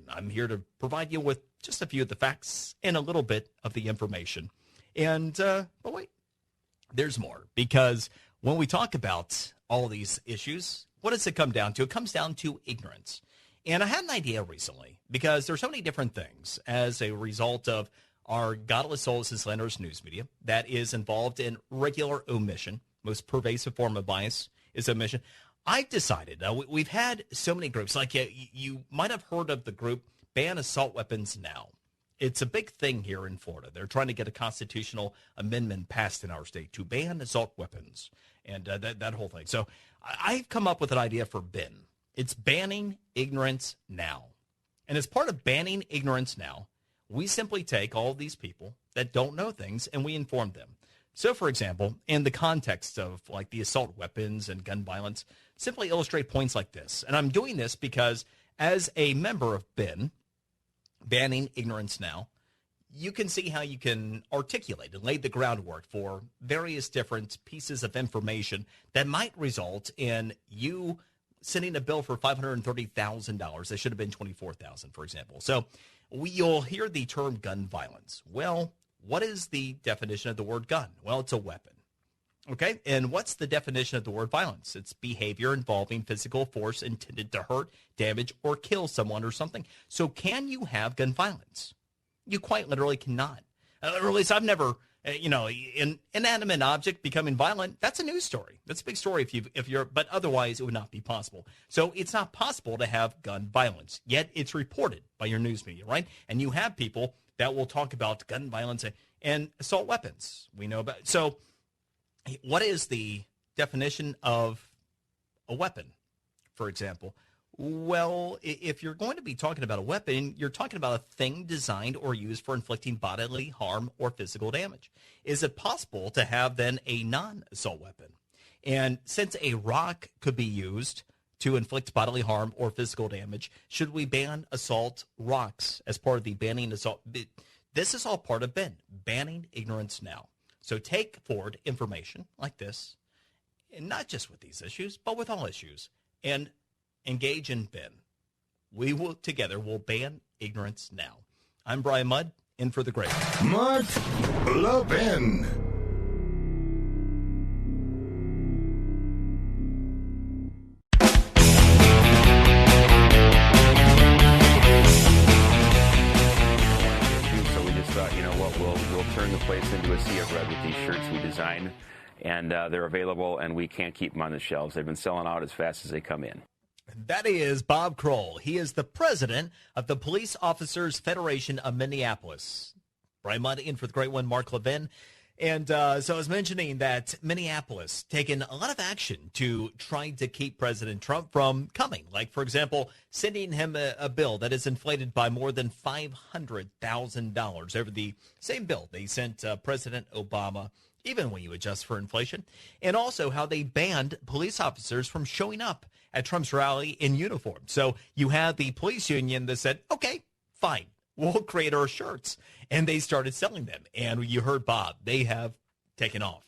I'm here to provide you with just a few of the facts and a little bit of the information. And, but wait, there's more. Because when we talk about all these issues, what does it come down to? It comes down to ignorance. And I had an idea recently, because there's so many different things as a result of our godless, soulless, and slanderous news media that is involved in regular omission. Most pervasive form of bias is omission. I've decided, we've had so many groups, like you might have heard of the group ban assault weapons now. It's a big thing here in Florida. They're trying to get a constitutional amendment passed in our state to ban assault weapons and that whole thing. So I've come up with an idea for BIN. It's banning ignorance now. And as part of banning ignorance now, we simply take all of these people that don't know things and we inform them. So, for example, in the context of like the assault weapons and gun violence, simply illustrate points like this. And I'm doing this because as a member of BIN, banning ignorance now, you can see how you can articulate and lay the groundwork for various different pieces of information that might result in you sending a bill for $530,000 that should have been $24,000, for example. So you'll hear the term gun violence. Well, what is the definition of the word gun? Well, it's a weapon. Okay, and what's the definition of the word violence? It's behavior involving physical force intended to hurt, damage, or kill someone or something. So can you have gun violence? You quite literally cannot. Or at least I've never, an inanimate object becoming violent, that's a news story. That's a big story but otherwise it would not be possible. So it's not possible to have gun violence, yet it's reported by your news media, right? And you have people that will talk about gun violence and assault weapons. We know about. So what is the definition of a weapon, for example? Well, if you're going to be talking about a weapon, you're talking about a thing designed or used for inflicting bodily harm or physical damage. Is it possible to have then a non-assault weapon? And since a rock could be used to inflict bodily harm or physical damage, should we ban assault rocks as part of the banning assault? This is all part of banning ignorance now. So take forward information like this, and not just with these issues, but with all issues, and engage in BIN. We will together will ban ignorance now. I'm Brian Mudd, in for the great Mark Levin. So we just thought, you know what, we'll turn the place into a sea of red with these shirts we design, and they're available, and we can't keep them on the shelves. They've been selling out as fast as they come in. That is Bob Kroll. He is the president of the Police Officers Federation of Minneapolis. Brian Mudd in for the great one, Mark Levin. And so I was mentioning that Minneapolis taken a lot of action to try to keep President Trump from coming. Like, for example, sending him a bill that is inflated by more than $500,000 over the same bill they sent President Obama, even when you adjust for inflation. And also how they banned police officers from showing up at Trump's rally in uniform. So you had the police union that said, okay, fine, we'll create our shirts. And they started selling them. And you heard Bob, they have taken off.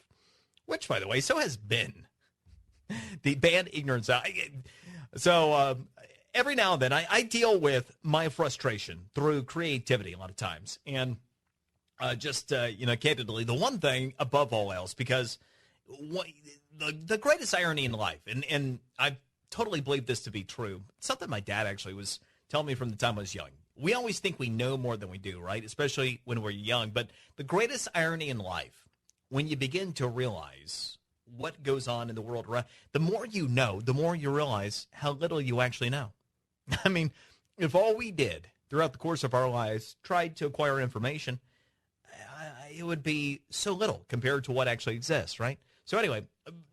Which, by the way, so has BIN. The ban ignorance. So every now and then I deal with my frustration through creativity a lot of times. And candidly, the one thing above all else, because the greatest irony in life, and I totally believe this to be true, something my dad actually was telling me from the time I was young. We always think we know more than we do, right? Especially when we're young. But the greatest irony in life, when you begin to realize what goes on in the world around, the more you know, the more you realize how little you actually know. I mean, if all we did throughout the course of our lives tried to acquire information, it would be so little compared to what actually exists, right? So anyway,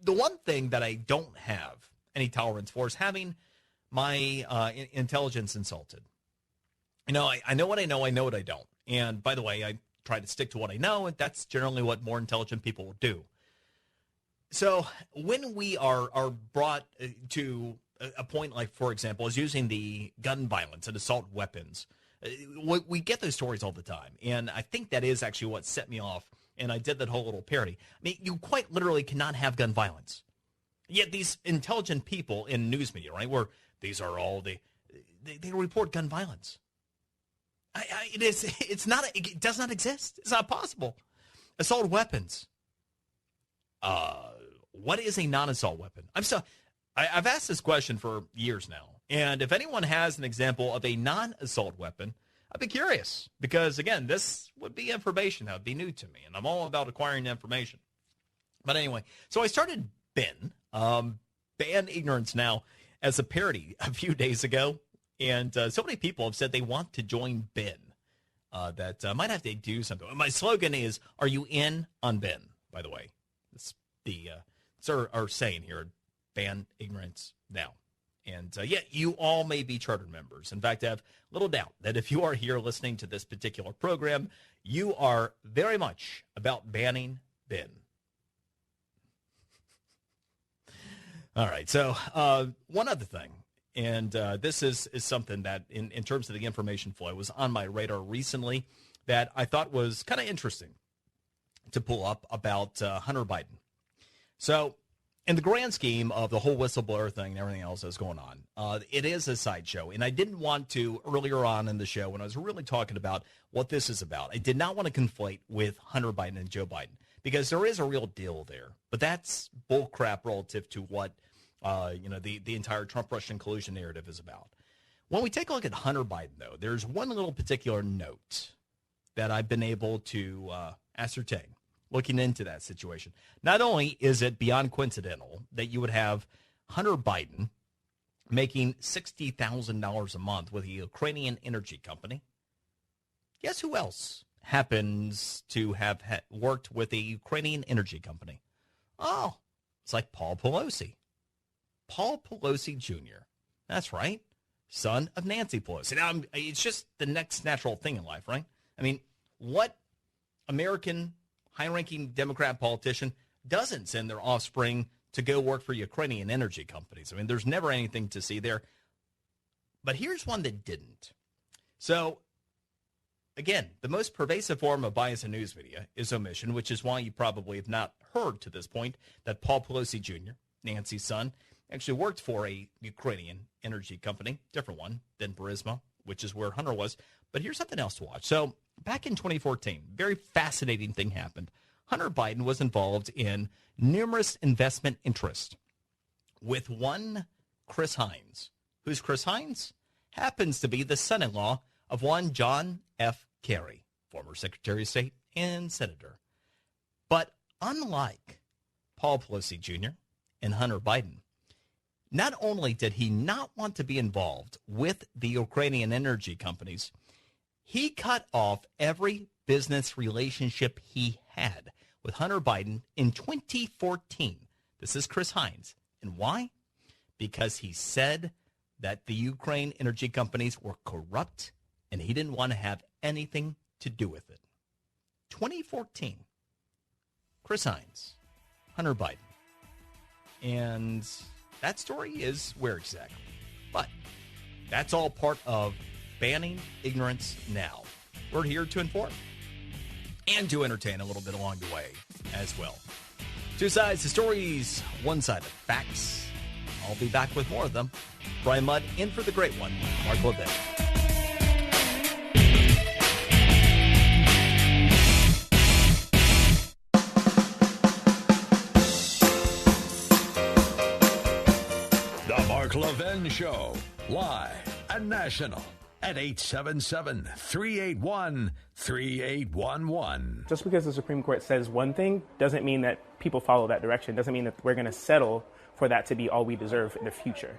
the one thing that I don't have any tolerance for is having my intelligence insulted. You know, I know what I know what I don't. And by the way, I try to stick to what I know, and that's generally what more intelligent people will do. So when we are brought to a point like, for example, is using the gun violence and assault weapons, we get those stories all the time. And I think that is actually what set me off. And I did that whole little parody. I mean, you quite literally cannot have gun violence. Yet these intelligent people in news media, right, where these are all they report gun violence. It does not exist. It's not possible. Assault weapons. What is a non-assault weapon? I've asked this question for years now. And if anyone has an example of a non-assault weapon, I'd be curious. Because, again, this would be information that would be new to me. And I'm all about acquiring information. But anyway, so I started BIN, Ban Ignorance Now, as a parody a few days ago. And so many people have said they want to join Ben. That might have to do something. My slogan is, are you in on Ben, by the way? It's our saying here, ban ignorance now. And you all may be chartered members. In fact, I have little doubt that if you are here listening to this particular program, you are very much about banning Ben. All right, so one other thing, and this is something that in terms of the information flow was on my radar recently that I thought was kind of interesting to pull up about Hunter Biden. So in the grand scheme of the whole whistleblower thing and everything else that's going on, it is a sideshow. And I didn't want to, earlier on in the show, when I was really talking about what this is about, I did not want to conflate with Hunter Biden and Joe Biden because there is a real deal there. But that's bullcrap relative to what the entire Trump-Russian collusion narrative is about. When we take a look at Hunter Biden, though, there's one little particular note that I've been able to ascertain looking into that situation. Not only is it beyond coincidental that you would have Hunter Biden making $60,000 a month with a Ukrainian energy company, guess who else happens to have worked with a Ukrainian energy company? Oh, it's like Paul Pelosi. Paul Pelosi Jr. That's right. Son of Nancy Pelosi. Now, it's just the next natural thing in life, right? I mean, what American high-ranking Democrat politician doesn't send their offspring to go work for Ukrainian energy companies? I mean, there's never anything to see there. But here's one that didn't. So, again, the most pervasive form of bias in news media is omission, which is why you probably have not heard to this point that Paul Pelosi Jr., Nancy's son, actually worked for a Ukrainian energy company, different one than Burisma, which is where Hunter was. But here's something else to watch. So back in 2014, very fascinating thing happened. Hunter Biden was involved in numerous investment interests with one Chris Hines. Who's Chris Hines? Happens to be the son-in-law of one John F. Kerry, former Secretary of State and Senator. But unlike Paul Pelosi Jr. and Hunter Biden, not only did he not want to be involved with the Ukrainian energy companies, he cut off every business relationship he had with Hunter Biden in 2014. This is Chris Hines. And why? Because he said that the Ukraine energy companies were corrupt and he didn't want to have anything to do with it. 2014. Chris Hines, Hunter Biden. And that story is where exactly. But that's all part of banning ignorance now. We're here to inform and to entertain a little bit along the way as well. Two sides to stories, one side of facts. I'll be back with more of them. Brian Mudd in for the great one, Mark Levin. Levin Show, live and national at 877-381-3811. Just because the Supreme Court says one thing doesn't mean that people follow that direction. Doesn't mean that we're going to settle for that to be all we deserve in the future.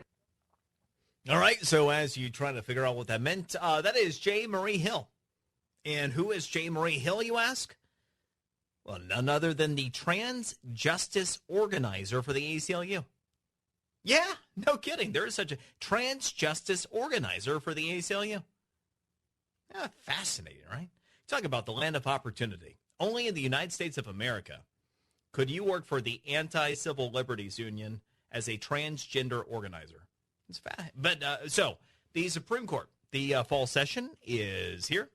All right, so as you try to figure out what that meant, that is J. Marie Hill. And who is J. Marie Hill, you ask? Well, none other than the trans justice organizer for the ACLU. Yeah, no kidding. There is such a trans justice organizer for the ACLU. Yeah, fascinating, right? Talk about the land of opportunity. Only in the United States of America could you work for the Anti-Civil Liberties Union as a transgender organizer. It's fat. But so the Supreme Court, the fall session is here.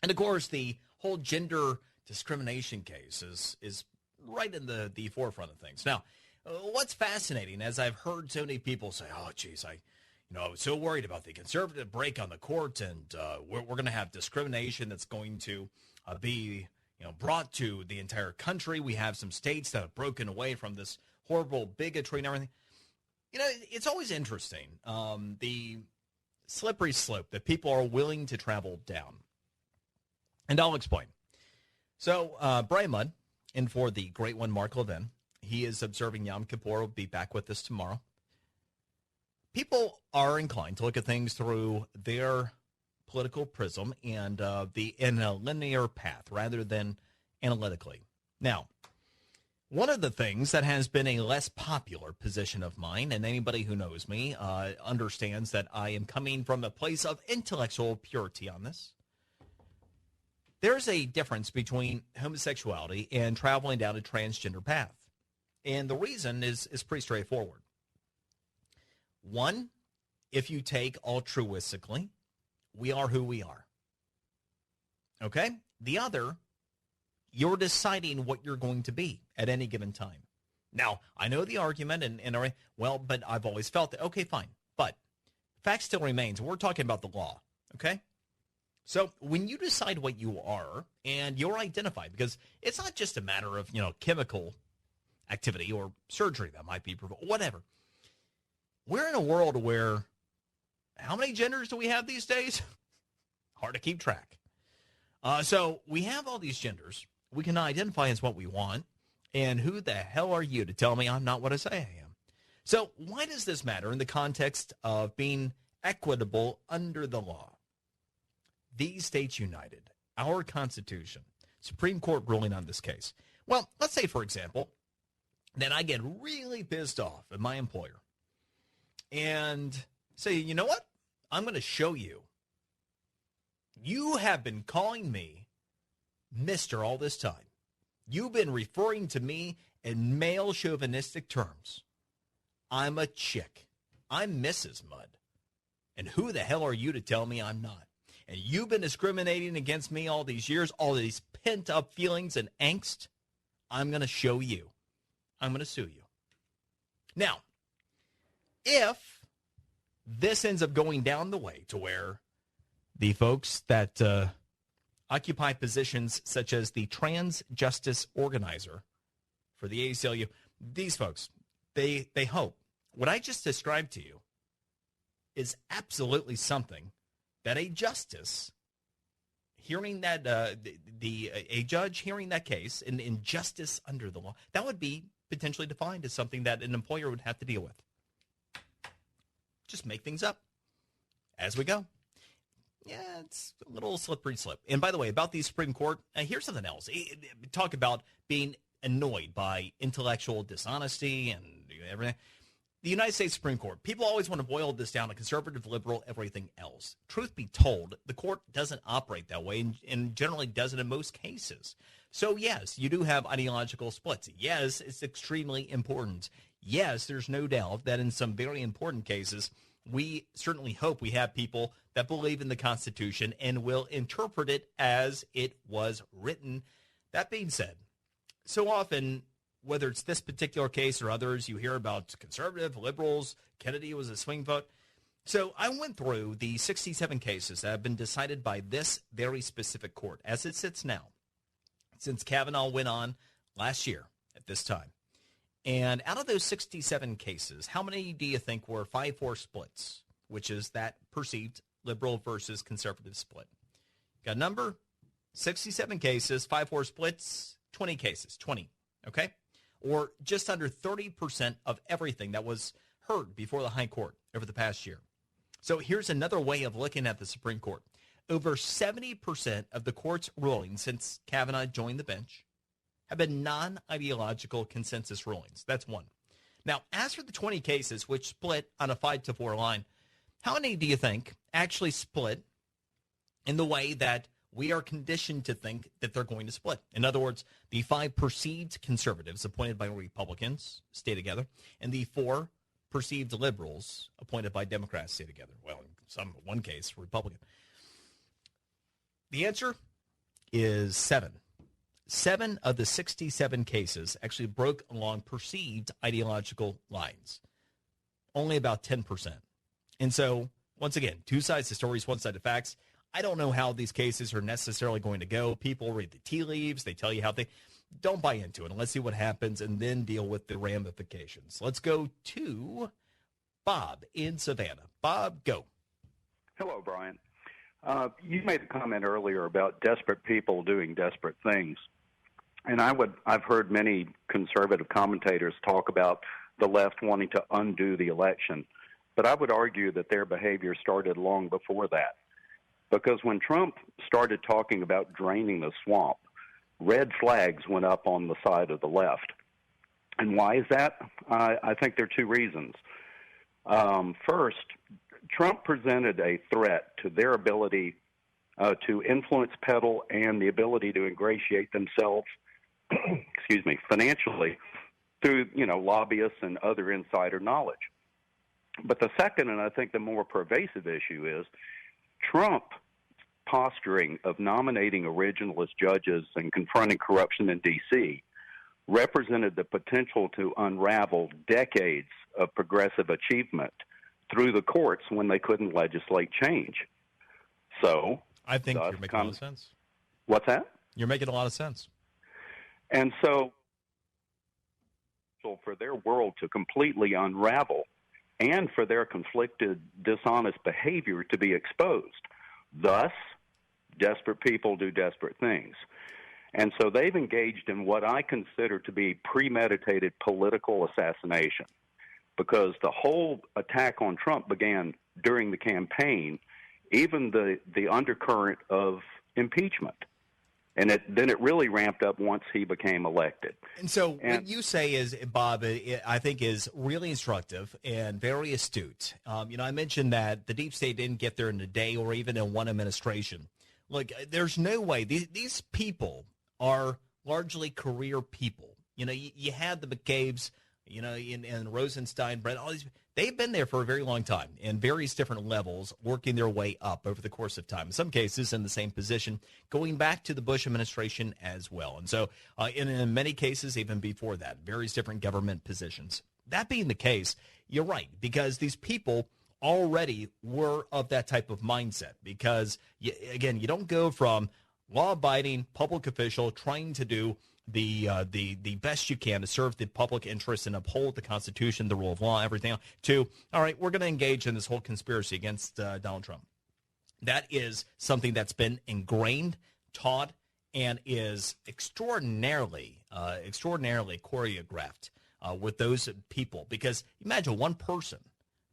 And of course, the whole gender discrimination case is right in the forefront of things. Now, what's fascinating, as I've heard so many people say, oh, geez, I was so worried about the conservative break on the court, and we're going to have discrimination that's going to be brought to the entire country. We have some states that have broken away from this horrible bigotry and everything. It's always interesting, the slippery slope that people are willing to travel down. And I'll explain. So Brian Mudd, in for the great one, Mark Levin. He is observing Yom Kippur. Will be back with us tomorrow. people are inclined to look at things through their political prism and in a linear path rather than analytically. Now, one of the things that has been a less popular position of mine, and anybody who knows me understands that I am coming from a place of intellectual purity on this. There's a difference between homosexuality and traveling down a transgender path. And the reason is pretty straightforward. One, if you take altruistically, we are who we are. Okay? The other, you're deciding what you're going to be at any given time. Now, I know the argument, but I've always felt that, okay, fine. But fact still remains, we're talking about the law, okay? So when you decide what you are and you're identified, because it's not just a matter of, chemical activity or surgery that might be provoked, whatever. We're in a world where, how many genders do we have these days? Hard to keep track. So we have all these genders. We can identify as what we want. And who the hell are you to tell me I'm not what I say I am? So why does this matter in the context of being equitable under the law? These states united, our Constitution, Supreme Court ruling on this case. Well, let's say, for example, that I get really pissed off at my employer and say, you know what? I'm going to show you. You have been calling me Mr. all this time. You've been referring to me in male chauvinistic terms. I'm a chick. I'm Mrs. Mudd. And who the hell are you to tell me I'm not? And you've been discriminating against me all these years, all these pent-up feelings and angst. I'm going to show you. I'm going to sue you. Now, if this ends up going down the way to where the folks that occupy positions such as the trans justice organizer for the ACLU, these folks, they hope what I just described to you is absolutely something that a justice hearing that, a judge hearing that case, in injustice under the law, that would be potentially defined as something that an employer would have to deal with. Just make things up as we go. Yeah, it's a little slippery slope. And by the way, about the Supreme Court, here's something else. Talk about being annoyed by intellectual dishonesty and everything. The United States Supreme Court, people always want to boil this down to conservative, liberal, everything else. Truth be told, the court doesn't operate that way and generally doesn't in most cases. So, yes, you do have ideological splits. Yes, it's extremely important. Yes, there's no doubt that in some very important cases, we certainly hope we have people that believe in the Constitution and will interpret it as it was written. That being said, so often, whether it's this particular case or others, you hear about conservative, liberals, Kennedy was a swing vote. So I went through the 67 cases that have been decided by this very specific court as it sits now, since Kavanaugh went on last year at this time. And out of those 67 cases, how many do you think were 5-4 splits, which is that perceived liberal versus conservative split? Got a number? 67 cases, 5-4 splits, 20 cases, 20, okay? Or just under 30% of everything that was heard before the high court over the past year. So here's another way of looking at the Supreme Court. Over 70% of the court's rulings since Kavanaugh joined the bench have been non-ideological consensus rulings. That's one. Now, as for the 20 cases which split on a 5-4 line, how many do you think actually split in the way that we are conditioned to think that they're going to split? In other words, the 5 perceived conservatives appointed by Republicans stay together, and the 4 perceived liberals appointed by Democrats stay together. Well, in one case, Republican. The answer is 7. 7 of the 67 cases actually broke along perceived ideological lines. Only about 10%. And so, once again, two sides to stories, one side to facts. I don't know how these cases are necessarily going to go. People read the tea leaves. They tell you how they don't buy into it. And let's see what happens and then deal with the ramifications. Let's go to Bob in Savannah. Bob, go. Hello, Brian. You made a comment earlier about desperate people doing desperate things. And I've heard many conservative commentators talk about the left wanting to undo the election. but I would argue that their behavior started long before that. Because when Trump started talking about draining the swamp, red flags went up on the side of the left. And why is that? I think there are two reasons. First, Trump presented a threat to their ability to influence peddle and the ability to ingratiate themselves, financially through, lobbyists and other insider knowledge. But the second, and I think the more pervasive issue is Trump posturing of nominating originalist judges and confronting corruption in D.C. represented the potential to unravel decades of progressive achievement through the courts when they couldn't legislate change. So I think you're making a lot of sense. What's that? You're making a lot of sense. And so for their world to completely unravel and for their conflicted, dishonest behavior to be exposed. Thus, desperate people do desperate things. And so they've engaged in what I consider to be premeditated political assassination, because the whole attack on Trump began during the campaign, even the undercurrent of impeachment. And then it really ramped up once he became elected. And so what you say is, Bob, I think is really instructive and very astute. I mentioned that the deep state didn't get there in a day or even in one administration. Look, there's no way. These people are largely career people. You had the McCabe's, and Rosenstein, Brett, all these. They've been there for a very long time in various different levels, working their way up over the course of time. In some cases, in the same position, going back to the Bush administration as well. And so in many cases, even before that, various different government positions. That being the case, you're right, because these people already were of that type of mindset. Because, you don't go from law-abiding public official trying to do the best you can to serve the public interest and uphold the Constitution, the rule of law, everything else, to, all right, we're going to engage in this whole conspiracy against Donald Trump. That is something that's been ingrained, taught, and is extraordinarily choreographed with those people. Because imagine one person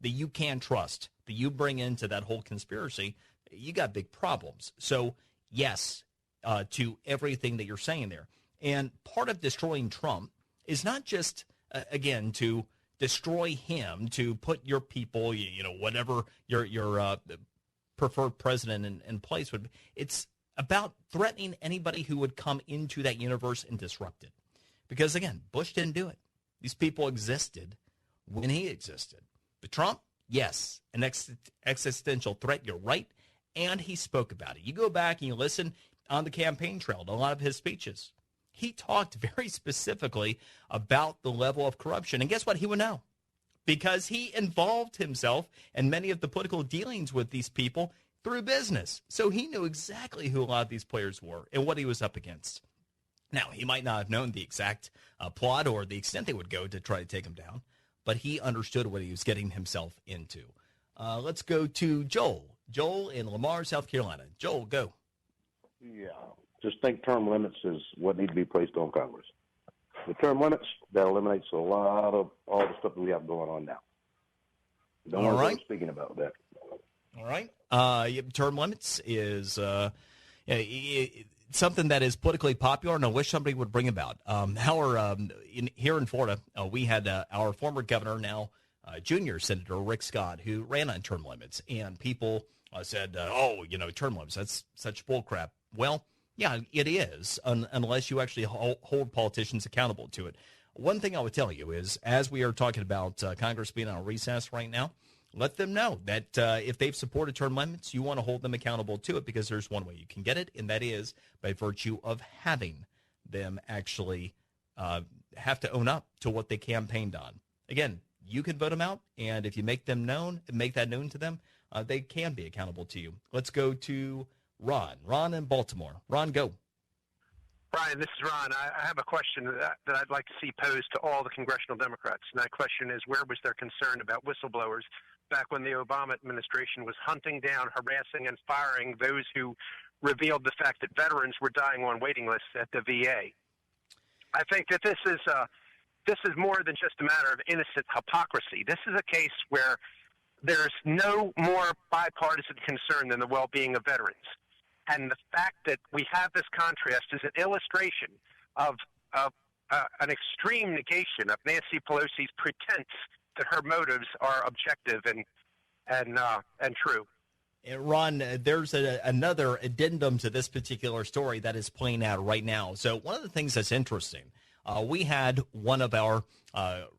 that you can trust, that you bring into that whole conspiracy, you got big problems. So, yes, to everything that you're saying there. And part of destroying Trump is not just, again, to destroy him, to put your people, whatever your preferred president in place would be. It's about threatening anybody who would come into that universe and disrupt it. Because, again, Bush didn't do it. These people existed when he existed. But Trump, yes, an existential threat, you're right, and he spoke about it. You go back and you listen on the campaign trail to a lot of his speeches. He talked very specifically about the level of corruption. And guess what? He would know, because he involved himself in many of the political dealings with these people through business. So he knew exactly who a lot of these players were and what he was up against. Now, he might not have known the exact plot or the extent they would go to try to take him down, but he understood what he was getting himself into. Let's go to Joel. Joel in Lamar, South Carolina. Joel, go. Yeah. Just think term limits is what needs to be placed on Congress. The term limits, that eliminates a lot of all the stuff that we have going on now. Don't All want right. to speaking about that. All right. Term limits is something that is politically popular, and I wish somebody would bring about. Here in Florida, we had our former governor, now junior Senator Rick Scott, who ran on term limits, and people said, term limits, that's such bull crap. Well, yeah, it is, unless you actually hold politicians accountable to it. One thing I would tell you is, as we are talking about Congress being on recess right now, let them know that if they've supported term limits, you want to hold them accountable to it, because there's one way you can get it, and that is by virtue of having them actually have to own up to what they campaigned on. Again, you can vote them out, and if you make that known to them, they can be accountable to you. Let's go to Ron. Ron in Baltimore. Ron, go. Brian, this is Ron. I have a question that I'd like to see posed to all the congressional Democrats. And that question is, where was their concern about whistleblowers back when the Obama administration was hunting down, harassing, and firing those who revealed the fact that veterans were dying on waiting lists at the VA? I think that this is more than just a matter of innocent hypocrisy. This is a case where there's no more bipartisan concern than the well-being of veterans. And the fact that we have this contrast is an illustration of an extreme negation of Nancy Pelosi's pretense that her motives are objective and true. Ron, there's another addendum to this particular story that is playing out right now. So one of the things that's interesting, we had one of our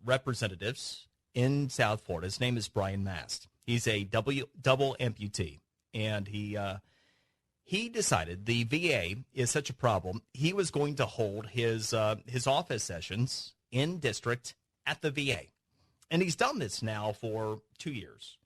representatives in South Florida. His name is Brian Mast. He's a double amputee, and he decided the VA is such a problem. He was going to hold his office sessions in district at the VA, and he's done this now for 2 years,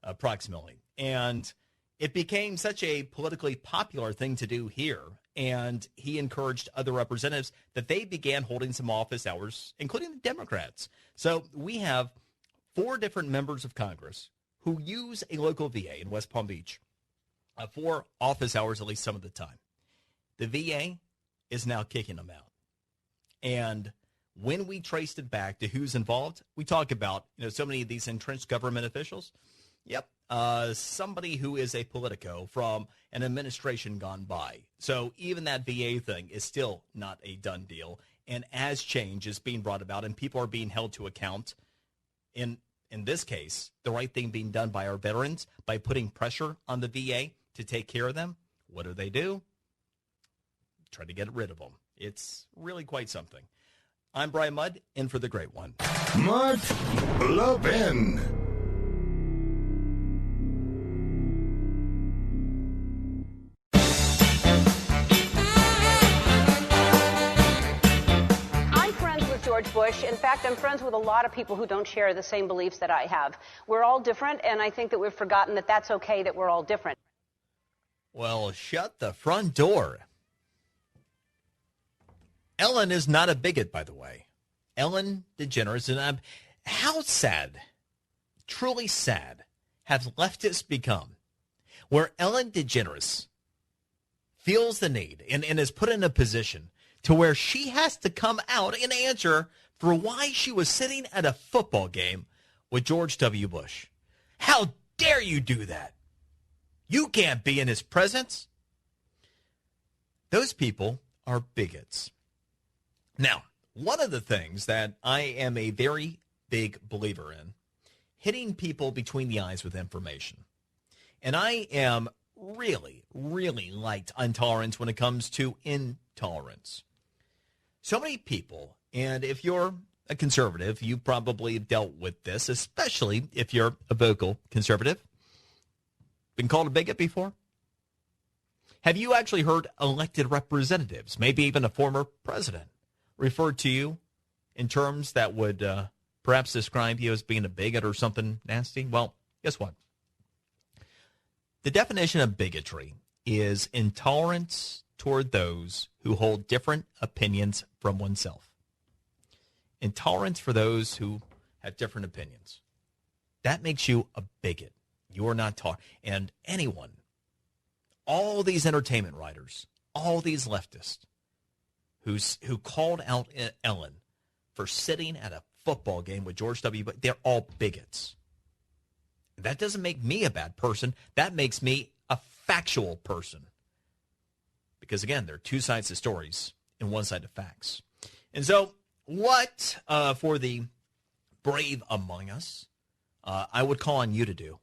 approximately. And it became such a politically popular thing to do here, and he encouraged other representatives that they began holding some office hours, including the Democrats. So we have 4 different members of Congress who use a local VA in West Palm Beach for office hours, at least some of the time. The VA is now kicking them out. And when we traced it back to who's involved, we talk about, so many of these entrenched government officials. Yep. Somebody who is a politico from an administration gone by. So even that VA thing is still not a done deal. And as change is being brought about and people are being held to account, in this case, the right thing being done by our veterans by putting pressure on the VA to take care of them, what do? Try to get rid of them. It's really quite something. I'm Brian Mudd, in for the great one. Mudd Levin. George Bush. In fact, I'm friends with a lot of people who don't share the same beliefs that I have. We're all different, and I think that we've forgotten that that's okay, that we're all different. Well, shut the front door. Ellen is not a bigot, by the way. Ellen DeGeneres, and how sad, truly sad, have leftists become, where Ellen DeGeneres feels the need and is put in a position to where she has to come out and answer for why she was sitting at a football game with George W. Bush. How dare you do that? You can't be in his presence. Those people are bigots. Now, one of the things that I am a very big believer in, hitting people between the eyes with information. And I am really, really light on tolerance when it comes to intolerance. So many people, and if you're a conservative, you probably have dealt with this, especially if you're a vocal conservative. Been called a bigot before? Have you actually heard elected representatives, maybe even a former president, refer to you in terms that would perhaps describe you as being a bigot or something nasty? Well, guess what? The definition of bigotry is intolerance toward those who hold different opinions from oneself. Intolerance for those who have different opinions. That makes you a bigot. You are not tolerant. And anyone, all these entertainment writers, all these leftists who called out Ellen for sitting at a football game with George W. Bush, they're all bigots. That doesn't make me a bad person. That makes me a factual person. Because, again, there are two sides to stories and one side to facts. And so what, for the brave among us, I would call on you to do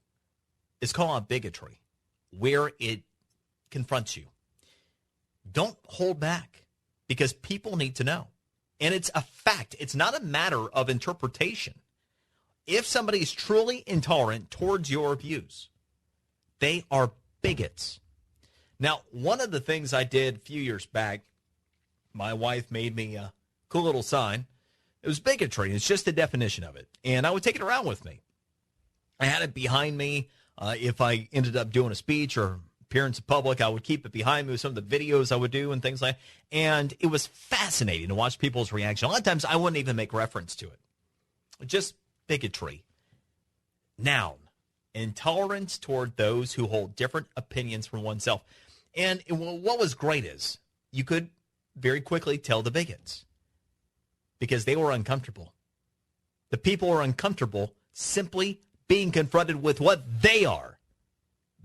is call out bigotry where it confronts you. Don't hold back because people need to know. And it's a fact. It's not a matter of interpretation. If somebody is truly intolerant towards your views, they are bigots. Now, one of the things I did a few years back, my wife made me a cool little sign. It was bigotry. It's just the definition of it. And I would take it around with me. I had it behind me. If I ended up doing a speech or appearance in public, I would keep it behind me with some of the videos I would do and things like that. And it was fascinating to watch people's reaction. A lot of times I wouldn't even make reference to it. Just bigotry. Noun. Intolerance toward those who hold different opinions from oneself. And what was great is you could very quickly tell the bigots because they were uncomfortable. The people were uncomfortable simply being confronted with what they are.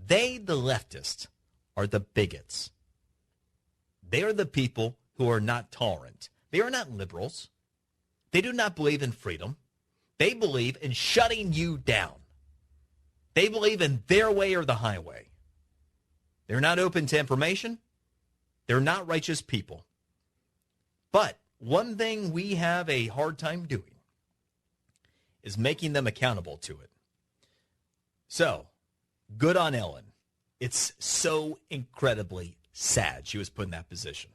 They, the leftists, are the bigots. They are the people who are not tolerant. They are not liberals. They do not believe in freedom. They believe in shutting you down. They believe in their way or the highway. They're not open to information. They're not righteous people. But one thing we have a hard time doing is making them accountable to it. So, good on Ellen. It's so incredibly sad she was put in that position.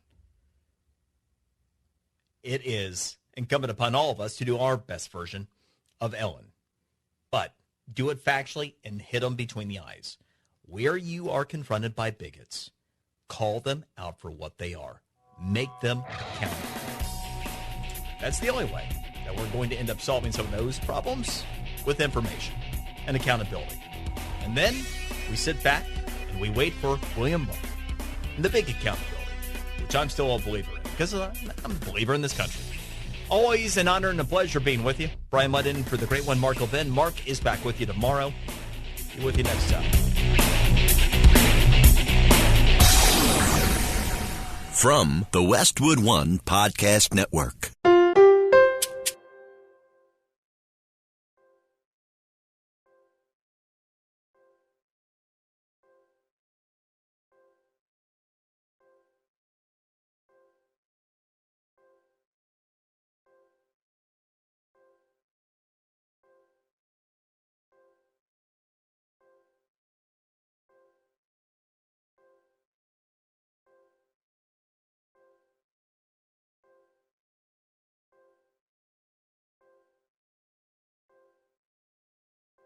It is incumbent upon all of us to do our best version of Ellen. But do it factually and hit them between the eyes. Where you are confronted by bigots, call them out for what they are. Make them accountable. That's the only way that we're going to end up solving some of those problems, with information and accountability. And then we sit back and we wait for William Barr and the big accountability, which I'm still a believer in, because I'm a believer in this country. Always an honor and a pleasure being with you. Brian Mudd for the great one, Mark Levin. Mark is back with you tomorrow. Be with you next time. From the Westwood One Podcast Network.